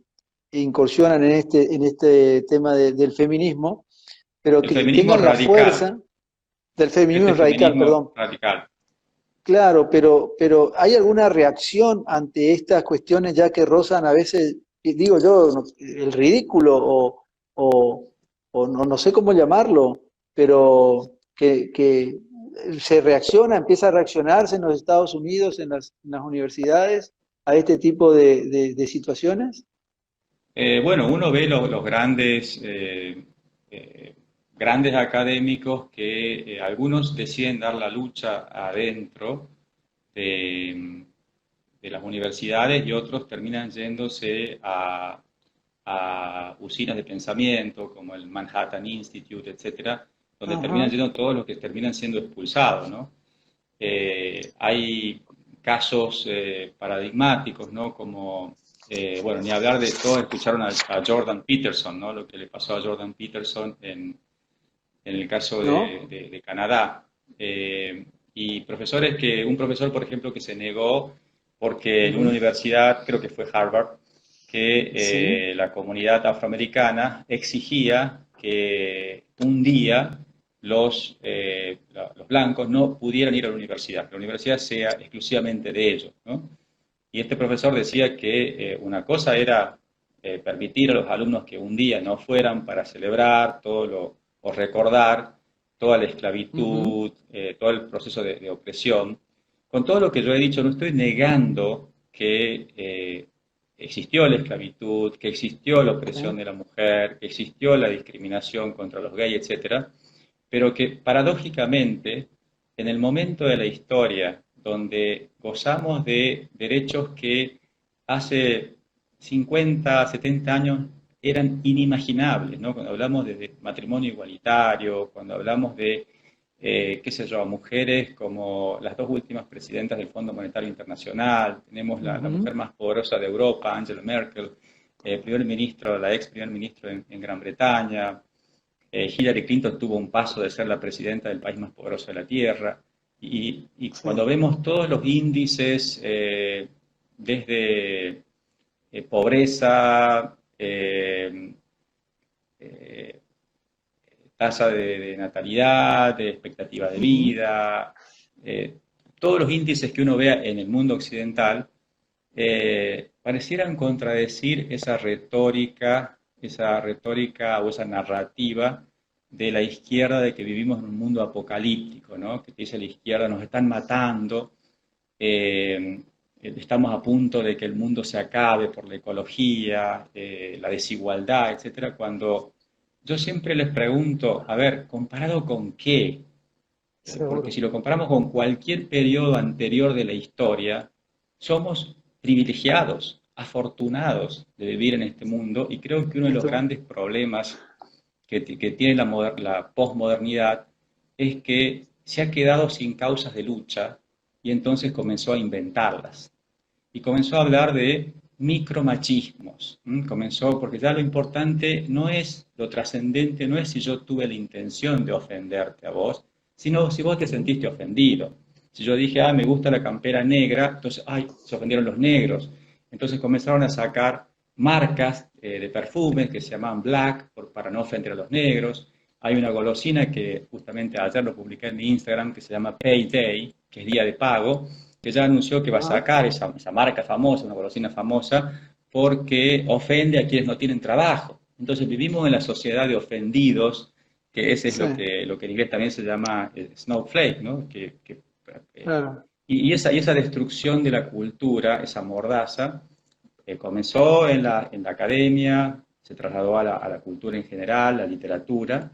A: incursionan en este tema del feminismo, pero
B: El
A: que
B: feminismo
A: tengan la
B: radical,
A: fuerza del feminismo
B: este
A: radical,
B: feminismo
A: perdón.
B: radical.
A: Claro, pero ¿hay alguna reacción ante estas cuestiones ya que rozan a veces, digo yo, el ridículo o, o no sé cómo llamarlo, pero que se reacciona, empieza a reaccionarse en los Estados Unidos, en las universidades, a este tipo de situaciones?
B: Bueno, uno ve los eh, grandes académicos que algunos deciden dar la lucha adentro de, de las universidades y otros terminan yéndose a usinas de pensamiento como el Manhattan Institute, etcétera, donde terminan
A: Ajá.
B: yendo todos los que terminan siendo expulsados, ¿no? Hay casos paradigmáticos, ¿no? Como, bueno, ni hablar de todos escucharon a Jordan Peterson, ¿no? Lo que le pasó a Jordan Peterson en el caso
A: ¿No?
B: de Canadá. Y un profesor, por ejemplo, que se negó porque en una
A: Ujú.
B: universidad, creo que fue Harvard,
A: Sí.
B: que la comunidad afroamericana exigía que un día los blancos no pudieran ir a la universidad sea exclusivamente de ellos, ¿no? Y este profesor decía que una cosa era permitir a los alumnos que un día no fueran para celebrar o recordar toda la
A: Ujú.
B: esclavitud, todo el proceso de opresión. Con todo lo que yo he dicho, no estoy negando que existió la esclavitud, que existió la opresión
A: Sí.
B: de la mujer, que existió la discriminación contra los gays, etcétera, pero que paradójicamente, en el momento de la historia donde gozamos de derechos que hace 50, 70 años eran inimaginables, ¿no? Cuando hablamos de matrimonio igualitario, cuando hablamos de qué sé yo, mujeres como las dos últimas presidentas del Fondo Monetario Internacional, tenemos la mujer más poderosa de Europa, Angela Merkel, primer ministro, la ex primer ministro en Gran Bretaña, Hillary Clinton tuvo un paso de ser la presidenta del país más poderoso de la Tierra, y
A: Sí.
B: cuando vemos todos los índices, desde pobreza, eh, tasa de natalidad, de expectativa de
A: Ujú.
B: vida, todos los índices que uno vea en el mundo occidental, parecieran contradecir esa retórica o esa narrativa de la izquierda de que vivimos en un mundo apocalíptico, ¿no? Que te dice la izquierda, nos están matando, estamos a punto de que el mundo se acabe por la ecología, la desigualdad, etcétera, cuando yo siempre les pregunto, a ver, ¿comparado con qué? Porque
A: Seguro.
B: si lo comparamos con cualquier periodo anterior de la historia, somos privilegiados, afortunados de vivir en este mundo, y creo que uno de los
A: Esto,
B: grandes problemas que tiene la posmodernidad es que se ha quedado sin causas de lucha y entonces comenzó a inventarlas. Y comenzó a hablar de micromachismos. Comenzó porque ya lo importante no es lo trascendente, no es si yo tuve la intención de ofenderte a vos, sino si vos te
A: ujú.
B: sentiste ofendido. Si yo dije, me gusta la campera negra, entonces, se ofendieron los negros. Entonces comenzaron a sacar marcas de perfumes que se llamaban Black para no ofender a los negros. Hay una golosina que justamente ayer lo publiqué en mi Instagram que se llama Payday, que es día de pago, que ya anunció que va a
A: Ah,
B: sacar esa marca famosa, una golosina famosa, porque ofende a quienes no tienen trabajo. Entonces vivimos en la sociedad de ofendidos, que ese es
A: sí,
B: lo que en inglés también se llama snowflake, ¿no? Eh,
A: claro.
B: y esa destrucción de la cultura, esa mordaza, comenzó en la academia, se trasladó a la cultura en general, la literatura.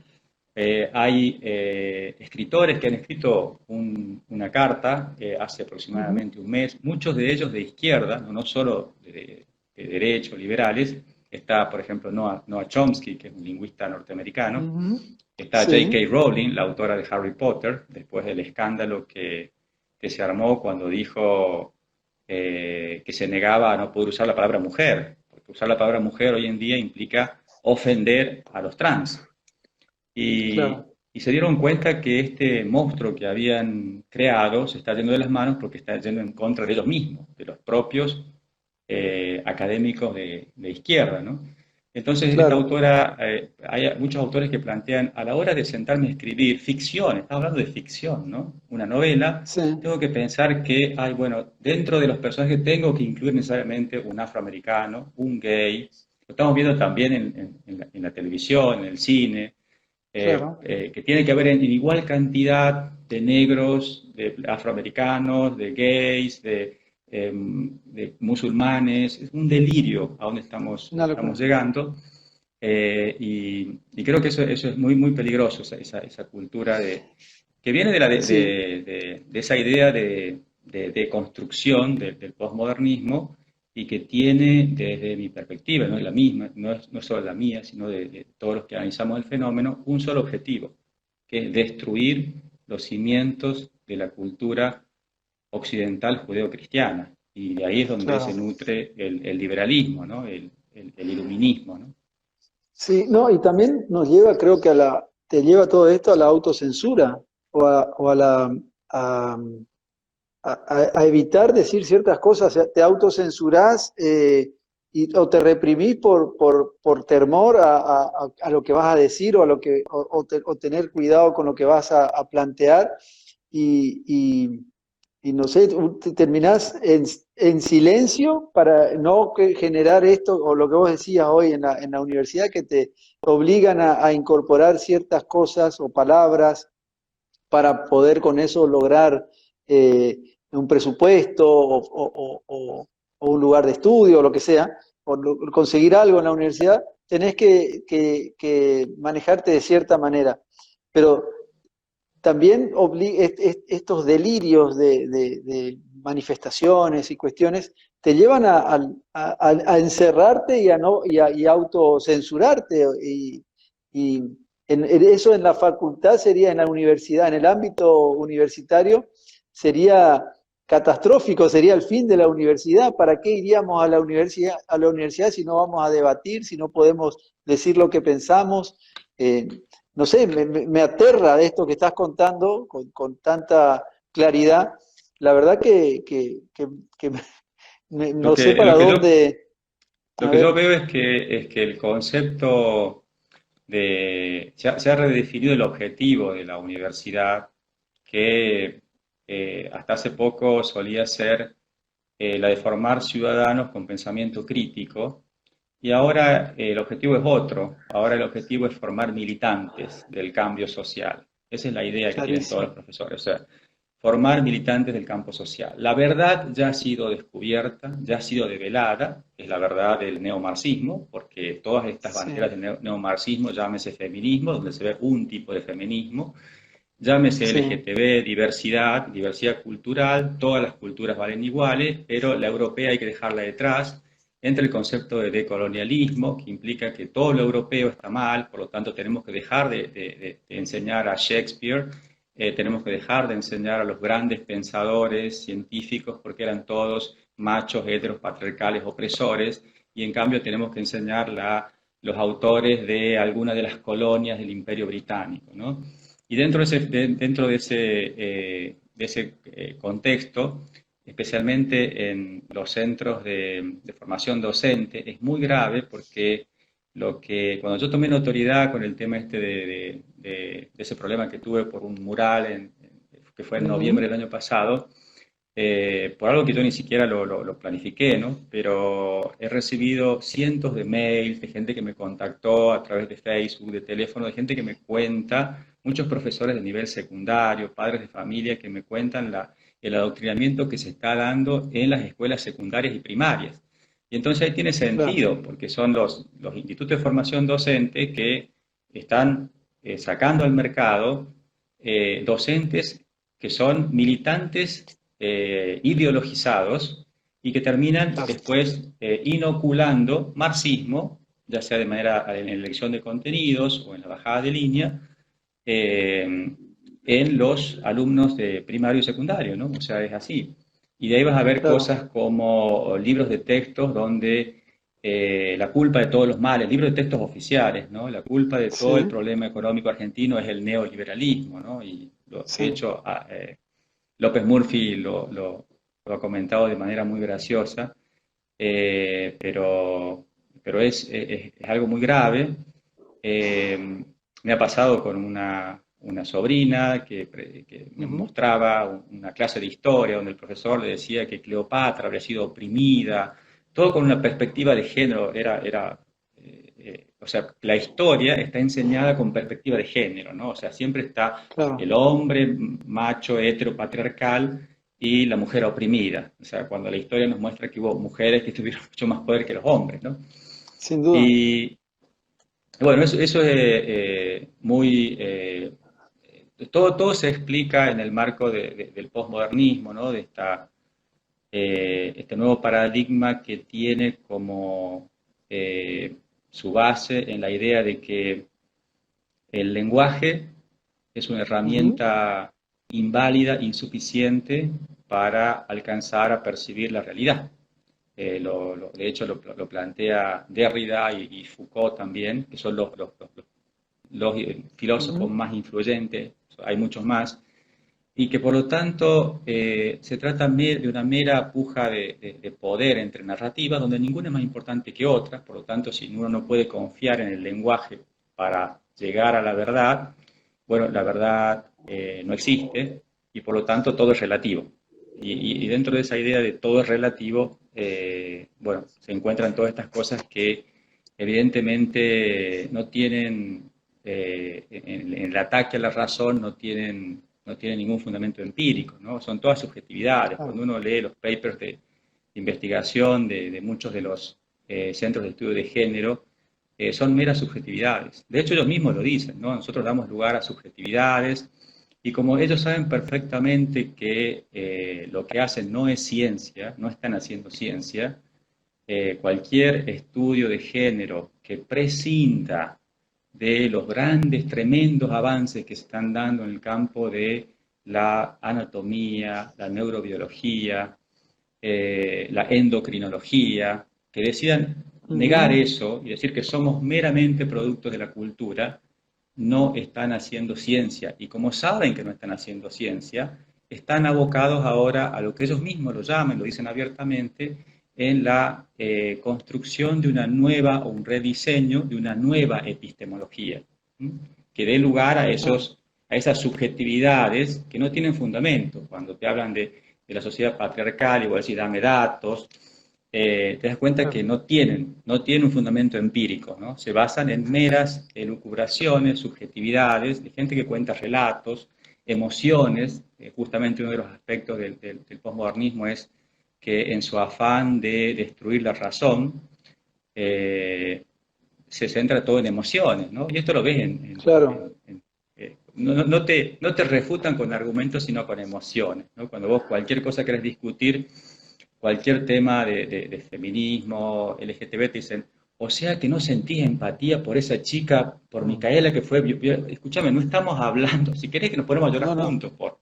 B: Hay escritores que han escrito una carta hace
A: Ujú,
B: aproximadamente un mes, muchos de ellos de izquierda, no solo de derecho, liberales. Está, por ejemplo, Noah Chomsky, que es un lingüista norteamericano.
A: ujú.
B: Está
A: Sí,
B: J.K. Rowling, la autora de Harry Potter, después del escándalo que se armó cuando dijo que se negaba a no poder usar la palabra mujer, porque usar la palabra mujer hoy en día implica ofender a los trans.
A: claro.
B: Y se dieron cuenta que este monstruo que habían creado se está yendo de las manos porque está yendo en contra de ellos mismos, de los propios académicos de izquierda, ¿no? Entonces, esta
A: Claro.
B: autora, hay muchos autores que plantean, a la hora de sentarme a escribir ficción, estamos hablando de ficción, ¿no? Una novela,
A: Sí,
B: tengo que pensar que, bueno, dentro de los personajes tengo que incluir necesariamente un afroamericano, un gay, lo estamos viendo también en la televisión, en el cine,
A: claro.
B: que tiene que haber en igual cantidad de negros, de afroamericanos, de gays, de musulmanes. Es un delirio a donde
A: Una
B: estamos
A: locura.
B: llegando. Y creo que eso es muy, muy peligroso, esa cultura que viene
A: Sí,
B: de esa idea de construcción del posmodernismo, y que tiene, desde mi perspectiva, no es la misma, no es solo la mía, sino de todos los que analizamos el fenómeno, un solo objetivo, que es destruir los cimientos de la cultura occidental judeocristiana. Y de ahí es donde se
A: claro.
B: nutre el liberalismo, ¿no? El iluminismo, ¿no?
A: Sí, no, y también nos lleva, creo que te lleva todo esto a la autocensura o a a evitar decir ciertas cosas, o sea, te autocensurás o te reprimís por temor a lo que vas a decir o, a lo que, o tener cuidado con lo que vas a plantear y, y- y no sé, te terminás en silencio para no generar esto o lo que vos decías hoy en la universidad que te obligan a incorporar ciertas cosas o palabras para poder con eso lograr un presupuesto o un lugar de estudio o lo que sea, o conseguir algo en la universidad, tenés que manejarte de cierta manera. Pero también estos delirios de manifestaciones y cuestiones te llevan a encerrarte y a autocensurarte y, eso en la facultad sería, en la universidad, en el ámbito universitario, sería catastrófico, sería el fin de la universidad. ¿Para qué iríamos a la universidad si no vamos a debatir, si no podemos decir lo que pensamos? Eh, no sé, me aterra esto que estás contando con tanta claridad. La verdad que
B: Lo
A: no sé
B: que,
A: para
B: lo que yo,
A: dónde.
B: lo
A: A
B: que yo
A: ver,
B: veo es que el concepto se ha redefinido el objetivo de la universidad, que hasta hace poco solía ser la de formar ciudadanos con pensamiento crítico, y ahora el objetivo es otro. Ahora el objetivo es formar militantes del cambio social. Esa es la idea que tienen todos
A: clarísimo.
B: los profesores. O sea, formar militantes del campo social. La verdad ya ha sido descubierta, ya ha sido develada, es la verdad del neomarxismo, porque todas estas banderas
A: Sí,
B: del neomarxismo, llámese feminismo, donde se ve un tipo de feminismo, llámese
A: sí,
B: LGTB, diversidad, diversidad cultural, todas las culturas valen iguales, pero la europea hay que dejarla detrás. Entra el concepto de decolonialismo, que implica que todo lo europeo está mal, por lo tanto tenemos que dejar de enseñar a Shakespeare, tenemos que dejar de enseñar a los grandes pensadores científicos porque eran todos machos, heteros, patriarcales, opresores, y en cambio tenemos que enseñar los autores de alguna de las colonias del Imperio Británico, ¿no? Y dentro de ese contexto, especialmente en los centros de formación docente, es muy grave porque cuando yo tomé notoriedad con el tema este de ese problema que tuve por un mural que fue en noviembre
A: ujú,
B: del año pasado, por algo que yo ni siquiera lo planifiqué, ¿no? Pero he recibido cientos de mails de gente que me contactó a través de Facebook, de teléfono, de gente que me cuenta, muchos profesores de nivel secundario, padres de familia que me cuentan el adoctrinamiento que se está dando en las escuelas secundarias y primarias. Y entonces ahí tiene
A: claro.
B: sentido, porque son los institutos de formación docente que están sacando al mercado docentes que son militantes ideologizados y que terminan
A: Claro.
B: después inoculando marxismo, ya sea de manera en la elección de contenidos o en la bajada de línea, eh, en los alumnos de primario y secundario, ¿no? O sea, es así. Y de ahí vas a ver
A: Claro,
B: cosas como libros de textos donde la culpa de todos los males, libros de textos oficiales, ¿no? La culpa de todo el
A: sí,
B: problema económico argentino es el neoliberalismo, ¿no? Y de
A: sí,
B: hecho, López Murphy lo ha comentado de manera muy graciosa, eh, pero, pero es algo muy grave. Eh, Me ha pasado con una sobrina que me
A: ujú,
B: mostraba una clase de historia donde el profesor le decía que Cleopatra habría sido oprimida, todo con una perspectiva de género, o sea, la historia está enseñada con perspectiva de género, ¿no? O sea, siempre está el
A: claro,
B: hombre macho, heteropatriarcal y la mujer oprimida. O sea, cuando la historia nos muestra que hubo mujeres que tuvieron mucho más poder que los hombres, ¿no?
A: sin duda.
B: Y bueno, eso es muy... todo se explica en el marco del posmodernismo, ¿no? De este nuevo paradigma que tiene como su base en la idea de que el lenguaje es una
A: Ujú,
B: herramienta inválida, insuficiente para alcanzar a percibir la realidad. De hecho, lo plantea Derrida y Foucault también, que son los filósofos
A: ujú,
B: más influyentes, hay muchos más, y que por lo tanto se trata de una mera puja de poder entre narrativas, donde ninguna es más importante que otras, por lo tanto, si uno no puede confiar en el lenguaje para llegar a la verdad, bueno, la verdad no existe y por lo tanto todo es relativo. Y dentro de esa idea de todo es relativo, bueno, se encuentran todas estas cosas que evidentemente no tienen, en el ataque a la razón no tienen ningún fundamento empírico, ¿no? Son todas subjetividades. Cuando
A: claro,
B: uno lee los papers de investigación de muchos de los centros de estudio de género, son meras subjetividades. De hecho, ellos mismos lo dicen, ¿no? Nosotros damos lugar a subjetividades y como ellos saben perfectamente que lo que hacen no es ciencia, no están haciendo ciencia, cualquier estudio de género que prescinda de los grandes, tremendos avances que se están dando en el campo de la anatomía, la neurobiología, la endocrinología, que decidan negar
A: Ujú.
B: eso y decir que somos meramente productos de la cultura, no están haciendo ciencia. Y como saben que no están haciendo ciencia, están abocados ahora a lo que ellos mismos lo llaman, lo dicen abiertamente, en la construcción de una nueva o un rediseño de una nueva epistemología, ¿m? Que dé lugar
A: Ah,
B: a esas subjetividades que no tienen fundamento. Cuando te hablan de la sociedad patriarcal y vos decís, dame datos, te das cuenta que
A: claro.
B: no tienen un fundamento empírico, ¿no? Se basan en meras elucubraciones, subjetividades, de gente que cuenta relatos, emociones. Justamente uno de los aspectos del posmodernismo es que en su afán de destruir la razón, eh, se centra todo en emociones, ¿no? Y esto lo ves
A: Claro.
B: no te refutan con argumentos, sino con emociones, ¿no? Cuando vos cualquier cosa querés discutir, cualquier tema de feminismo, LGTB, te dicen, o sea que no sentís empatía por esa chica, por
A: Mm.
B: Micaela, que fue... Escúchame, no estamos hablando, si querés que nos ponemos a llorar
A: No, no,
B: juntos por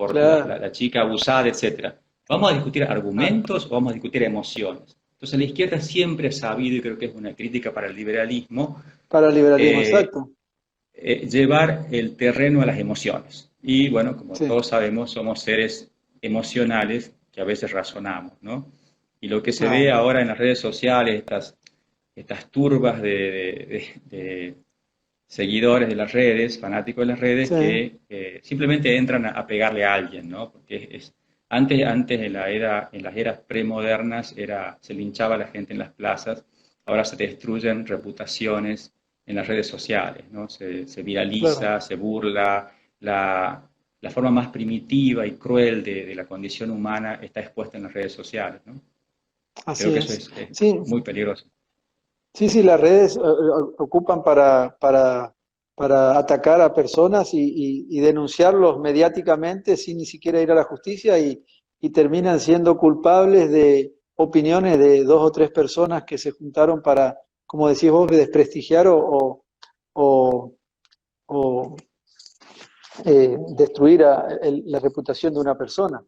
A: claro.
B: la chica abusada, etcétera. ¿Vamos a discutir
A: Ah,
B: argumentos o vamos a discutir emociones? Entonces la izquierda siempre ha sabido, y creo que es una crítica para el liberalismo,
A: para el liberalismo,
B: eh,
A: exacto.
B: llevar el terreno a las emociones. Y bueno, como
A: Sí.
B: todos sabemos, somos seres emocionales que a veces razonamos, ¿no? Y lo que se
A: Ah,
B: ve ahora en las redes sociales, estas turbas de seguidores de las redes, fanáticos de las redes,
A: sí,
B: que simplemente entran a pegarle a alguien, ¿no? Porque antes en las eras premodernas se linchaba a la gente en las plazas, ahora se destruyen reputaciones en las redes sociales, ¿no? Se
A: claro.
B: viraliza, se burla, la forma más primitiva y cruel de la condición humana está expuesta en las redes sociales, ¿no? Creo
A: Así
B: que eso
A: es.
B: es
A: Sí,
B: muy peligroso.
A: sí, sí, las redes ocupan para atacar a personas y denunciarlos mediáticamente sin ni siquiera ir a la justicia y terminan siendo culpables de opiniones de dos o tres personas que se juntaron para, como decís vos, desprestigiar o, o, destruir la reputación de una persona.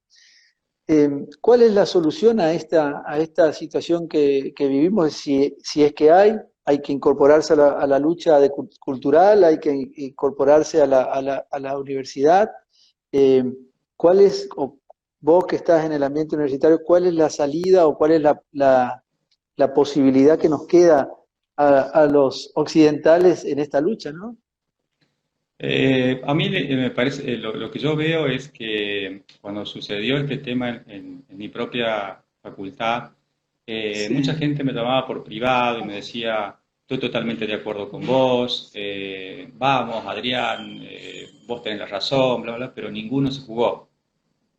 A: ¿Cuál es la solución a esta situación que vivimos? Si es que hay que incorporarse a la lucha cultural, hay que incorporarse a la universidad. Eh, ¿Cuál es, o vos que estás en el ambiente universitario, cuál es la salida o cuál es la posibilidad que nos queda a los occidentales en esta lucha, ¿no?
B: A mí me parece, lo que yo veo es que cuando sucedió este tema en mi propia facultad, mucha
A: Sí,
B: gente me llamaba por privado y me decía, estoy totalmente de acuerdo con vos, vamos, Adrián, vos tenés la razón, bla, bla, pero ninguno se jugó.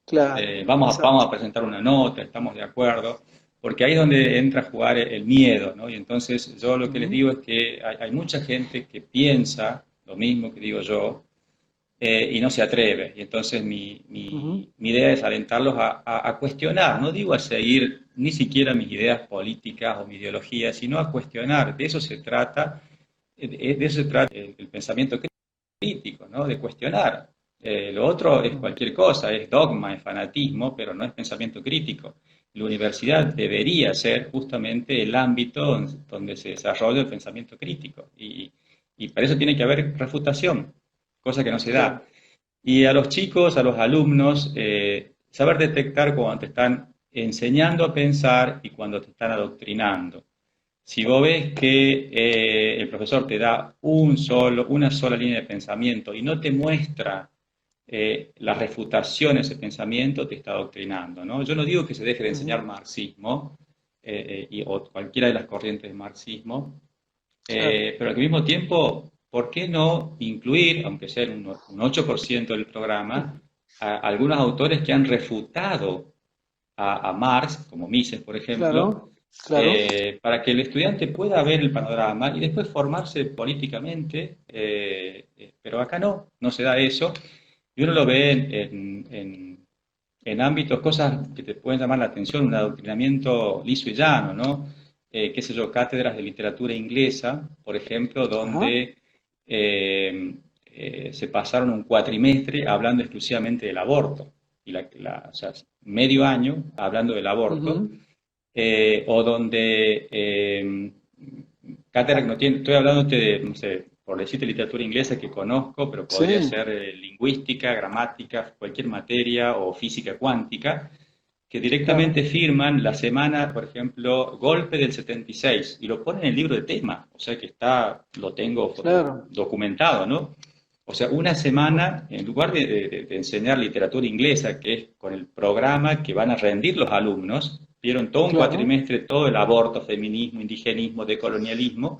A: claro,
B: Vamos
A: exacto.
B: a presentar una nota, estamos de acuerdo, porque ahí es donde entra a jugar el miedo, ¿no? Y entonces yo lo que les
A: Ujú,
B: digo es que hay mucha gente que piensa lo mismo que digo yo, y no se atreve. Y entonces
A: ujú,
B: mi idea es alentarlos a cuestionar, no digo a seguir ni siquiera mis ideas políticas o mi ideología, sino a cuestionar. De eso se trata, de eso se trata el pensamiento crítico, ¿no? De cuestionar. Lo otro es
A: ujú.
B: cualquier cosa, es dogma, es fanatismo, pero no es pensamiento crítico. La universidad debería ser justamente el ámbito donde se desarrolla el pensamiento crítico y para eso tiene que haber refutación, cosa que no se da.
A: Claro.
B: Y a los chicos, a los alumnos, saber detectar cuando te están enseñando a pensar y cuando te están adoctrinando. Si vos ves que el profesor te da una sola línea de pensamiento y no te muestra la refutación de ese pensamiento, te está adoctrinando, ¿no? Yo no digo que se deje de enseñar
A: Ujú,
B: marxismo o cualquiera de las corrientes de marxismo,
A: claro.
B: pero al mismo tiempo, ¿por qué no incluir, aunque sea en un 8% del programa, a algunos autores que han refutado a Marx, como Mises, por ejemplo,
A: Claro, claro.
B: para que el estudiante pueda ver el panorama y después formarse políticamente, pero acá no se da eso, y uno lo ve en ámbitos, cosas que te pueden llamar la atención, un adoctrinamiento liso y llano, ¿no? Qué sé yo, cátedras de literatura inglesa, por ejemplo,
A: Ajá,
B: donde se pasaron un cuatrimestre hablando exclusivamente del aborto, y o sea, medio año hablando del aborto,
A: Ujú.
B: o donde cátedra que no tiene, estoy hablando de, no sé, por decirte literatura inglesa que conozco, pero
A: Sí,
B: podría ser lingüística, gramática, cualquier materia o física cuántica, que directamente
A: claro,
B: firman la semana, por ejemplo, golpe del 76, y lo ponen en el libro de tema, o sea que está, lo tengo
A: claro.
B: documentado, ¿no? O sea, una semana, en lugar de enseñar literatura inglesa, que es con el programa que van a rendir los alumnos, vieron todo un
A: Claro,
B: cuatrimestre, todo el aborto, feminismo, indigenismo, decolonialismo,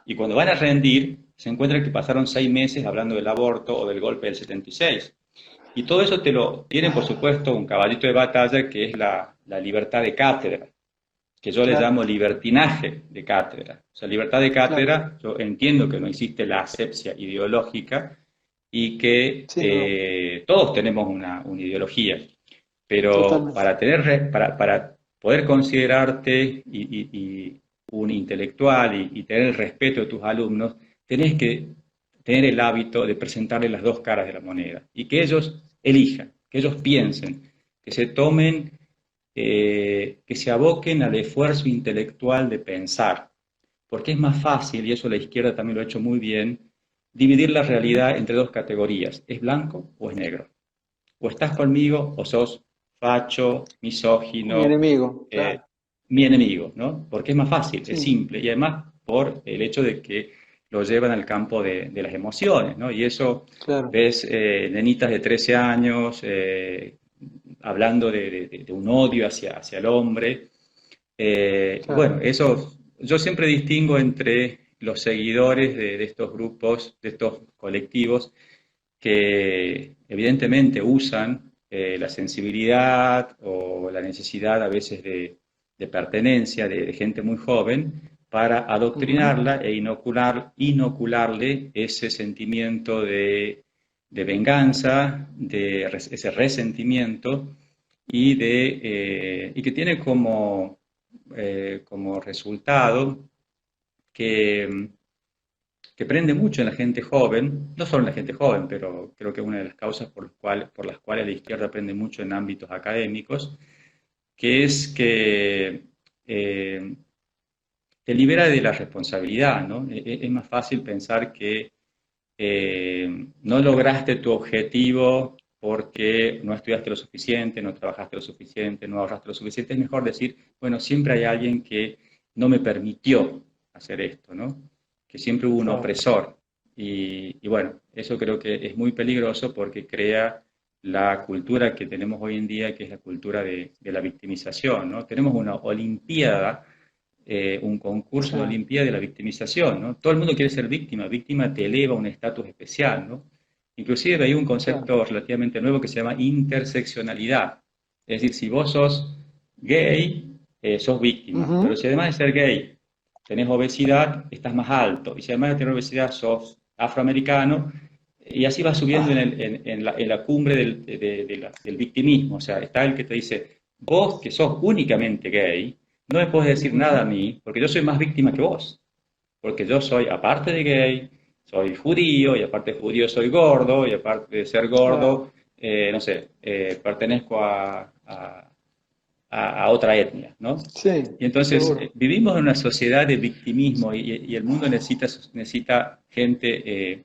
B: y cuando van a rendir, se encuentran que pasaron 6 meses hablando del aborto o del golpe del 76. Y todo eso te lo tienen, por supuesto, un caballito de batalla que es la libertad de cátedra, que yo le llamo
A: claro,
B: libertinaje de cátedra. O sea, libertad de
A: claro.
B: cátedra, yo entiendo que no existe la asepsia ideológica y que
A: Sí, no,
B: todos tenemos una ideología, pero
A: totalmente.
B: para poder considerarte un intelectual y tener el respeto de tus alumnos, tenés que tener el hábito de presentarles las dos caras de la moneda y que ellos elijan, que ellos piensen, que se tomen, que se aboquen al esfuerzo intelectual de pensar, porque es más fácil, y eso la izquierda también lo ha hecho muy bien, dividir la
A: Ujú.
B: realidad entre dos categorías, ¿es blanco o es negro? O estás conmigo o sos facho,
A: Mi
B: misógino,
A: enemigo,
B: eh,
A: claro.
B: mi enemigo, ¿no? Porque es más fácil, es
A: Sí,
B: simple, y además por el hecho de que lo llevan al campo de las emociones, ¿no? Y eso
A: claro.
B: ves nenitas de 13 años hablando de un odio hacia el hombre. Y bueno,
A: Claro.
B: eso yo siempre distingo entre los seguidores de estos grupos, de estos colectivos, que evidentemente usan la sensibilidad o la necesidad a veces de pertenencia de gente muy joven para
A: Ujú.
B: adoctrinarla e inocularle ese sentimiento de venganza, ese resentimiento y que tiene como resultado que que prende mucho en la gente joven, no solo en la gente joven, pero creo que es una de las causas por las cuales la izquierda prende mucho en ámbitos académicos, que es que eh, te libera de la responsabilidad, ¿no? Es más fácil pensar que no lograste tu objetivo porque no estudiaste lo suficiente, no trabajaste lo suficiente, no ahorraste lo suficiente. Es mejor decir, bueno, siempre hay alguien que no me permitió hacer esto, ¿no? Que siempre hubo un
A: Claro.
B: opresor. Y bueno, eso creo que es muy peligroso porque crea la cultura que tenemos hoy en día, que es la cultura de la victimización, ¿no? Tenemos una olimpiada, un concurso,
A: Sí,
B: una olimpiada de la victimización, ¿no? Todo el mundo quiere ser víctima, víctima te eleva a un estatus especial, ¿no? Inclusive hay un
A: claro.
B: concepto relativamente nuevo que se llama interseccionalidad. Es decir, si vos sos gay, sos víctima, pero
A: Ujú.
B: si además de ser gay tenés obesidad, estás más alto, y si además de tener obesidad sos afroamericano, y así vas subiendo
A: Ah,
B: en la cumbre del victimismo. O sea, está el que te dice, vos que sos únicamente gay, no me puedes decir nada a
A: ujú.
B: mí, porque yo soy más víctima que vos. Porque yo soy, aparte de gay, soy judío, y aparte de judío soy gordo, y aparte de ser
A: Claro.
B: gordo, no sé, pertenezco a otra etnia, ¿no?
A: Sí,
B: Y entonces
A: seguro.
B: vivimos en una sociedad de victimismo y el mundo necesita gente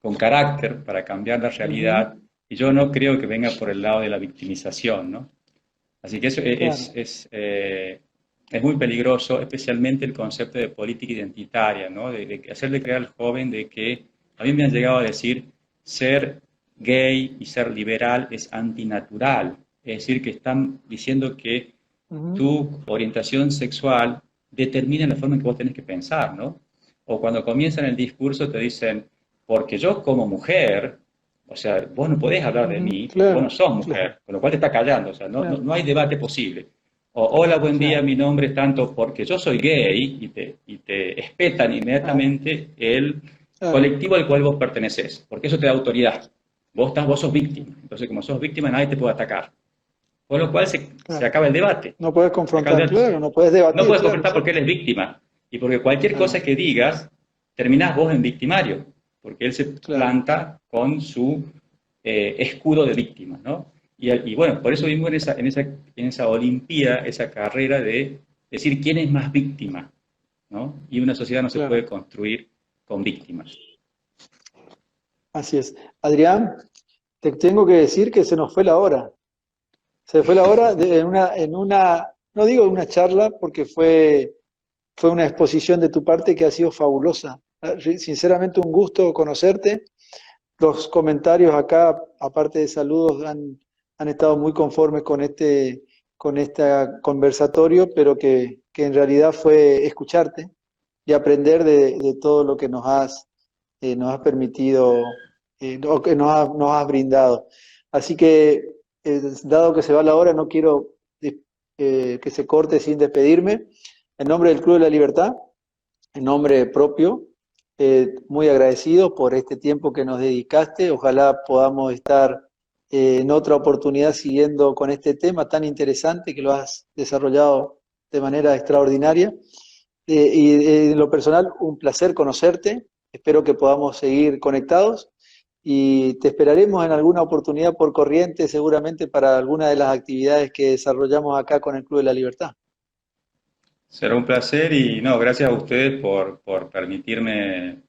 B: con carácter para cambiar la realidad,
A: Ujú.
B: y yo no creo que venga por el lado de la victimización, ¿no? Así que eso
A: Claro.
B: es muy peligroso, especialmente el concepto de política identitaria, ¿no? De hacerle creer al joven de que, a mí me han llegado a decir, ser gay y ser liberal es antinatural, es decir, que están diciendo que
A: Ujú.
B: tu orientación sexual determina la forma en que vos tenés que pensar, ¿no? O cuando comienzan el discurso te dicen, porque yo como mujer, o sea, vos no podés hablar de
A: Ujú.
B: mí porque vos no
A: Claro,
B: sos
A: claro,
B: mujer, con lo cual te está callando, o sea,
A: claro,
B: no hay debate posible. O, hola, buen día,
A: claro,
B: mi nombre es tanto porque yo soy gay y te espetan
A: claro,
B: inmediatamente el
A: claro,
B: colectivo al cual vos perteneces, porque eso te da autoridad. Vos sos víctima, entonces como sos víctima nadie te puede atacar. Con lo cual se
A: claro.
B: acaba el debate.
A: No puedes
B: Se acaba
A: confrontar,
B: el debate.
A: claro, no puedes
B: No
A: debatir,
B: puedes
A: claro,
B: confrontar porque
A: exacto.
B: él es víctima. Y porque cualquier cosa
A: Claro,
B: que digas, terminás vos en victimario. porque él se
A: Claro.
B: planta con su escudo de víctima, ¿no? Y bueno, por eso vimos en esa Olimpíada, esa carrera de decir quién es más víctima, ¿no? Y una sociedad no se
A: Claro,
B: puede construir con víctimas.
A: así es. Adrián, te tengo que decir que se nos fue la hora. Se fue la hora no digo una charla, porque fue una exposición de tu parte que ha sido fabulosa. Sinceramente, un gusto conocerte. Los comentarios acá, aparte de saludos, han estado muy conformes con este conversatorio, pero que en realidad fue escucharte y aprender de todo lo que nos has permitido, o que nos has brindado. Así que, dado que se va la hora, no quiero que se corte sin despedirme. En nombre del Club de la Libertad, en nombre propio, muy agradecido por este tiempo que nos dedicaste. Ojalá podamos estar en otra oportunidad siguiendo con este tema tan interesante que lo has desarrollado de manera extraordinaria. En lo personal, un placer conocerte. Espero que podamos seguir conectados y te esperaremos en alguna oportunidad por Corrientes, seguramente para alguna de las actividades que desarrollamos acá con el Club de la Libertad.
B: Será un placer y no, gracias a ustedes por permitirme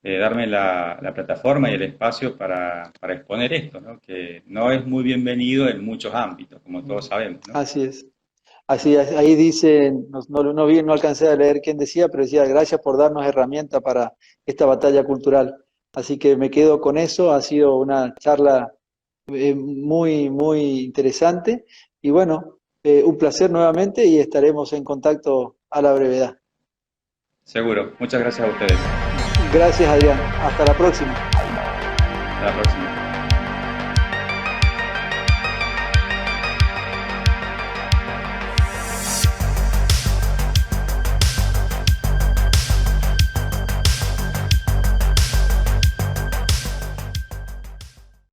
B: darme la plataforma y el espacio para exponer esto, ¿no? Que no es muy bienvenido en muchos ámbitos, como todos sabemos, ¿no?
A: Así es. Así es, ahí dice, no alcancé a leer quién decía, pero decía, gracias por darnos herramientas para esta batalla cultural. Así que me quedo con eso, ha sido una charla muy interesante y bueno, un placer nuevamente y estaremos en contacto a la brevedad.
B: Seguro. Muchas gracias a ustedes.
A: Gracias, Adrián. Hasta la próxima.
B: Hasta la próxima.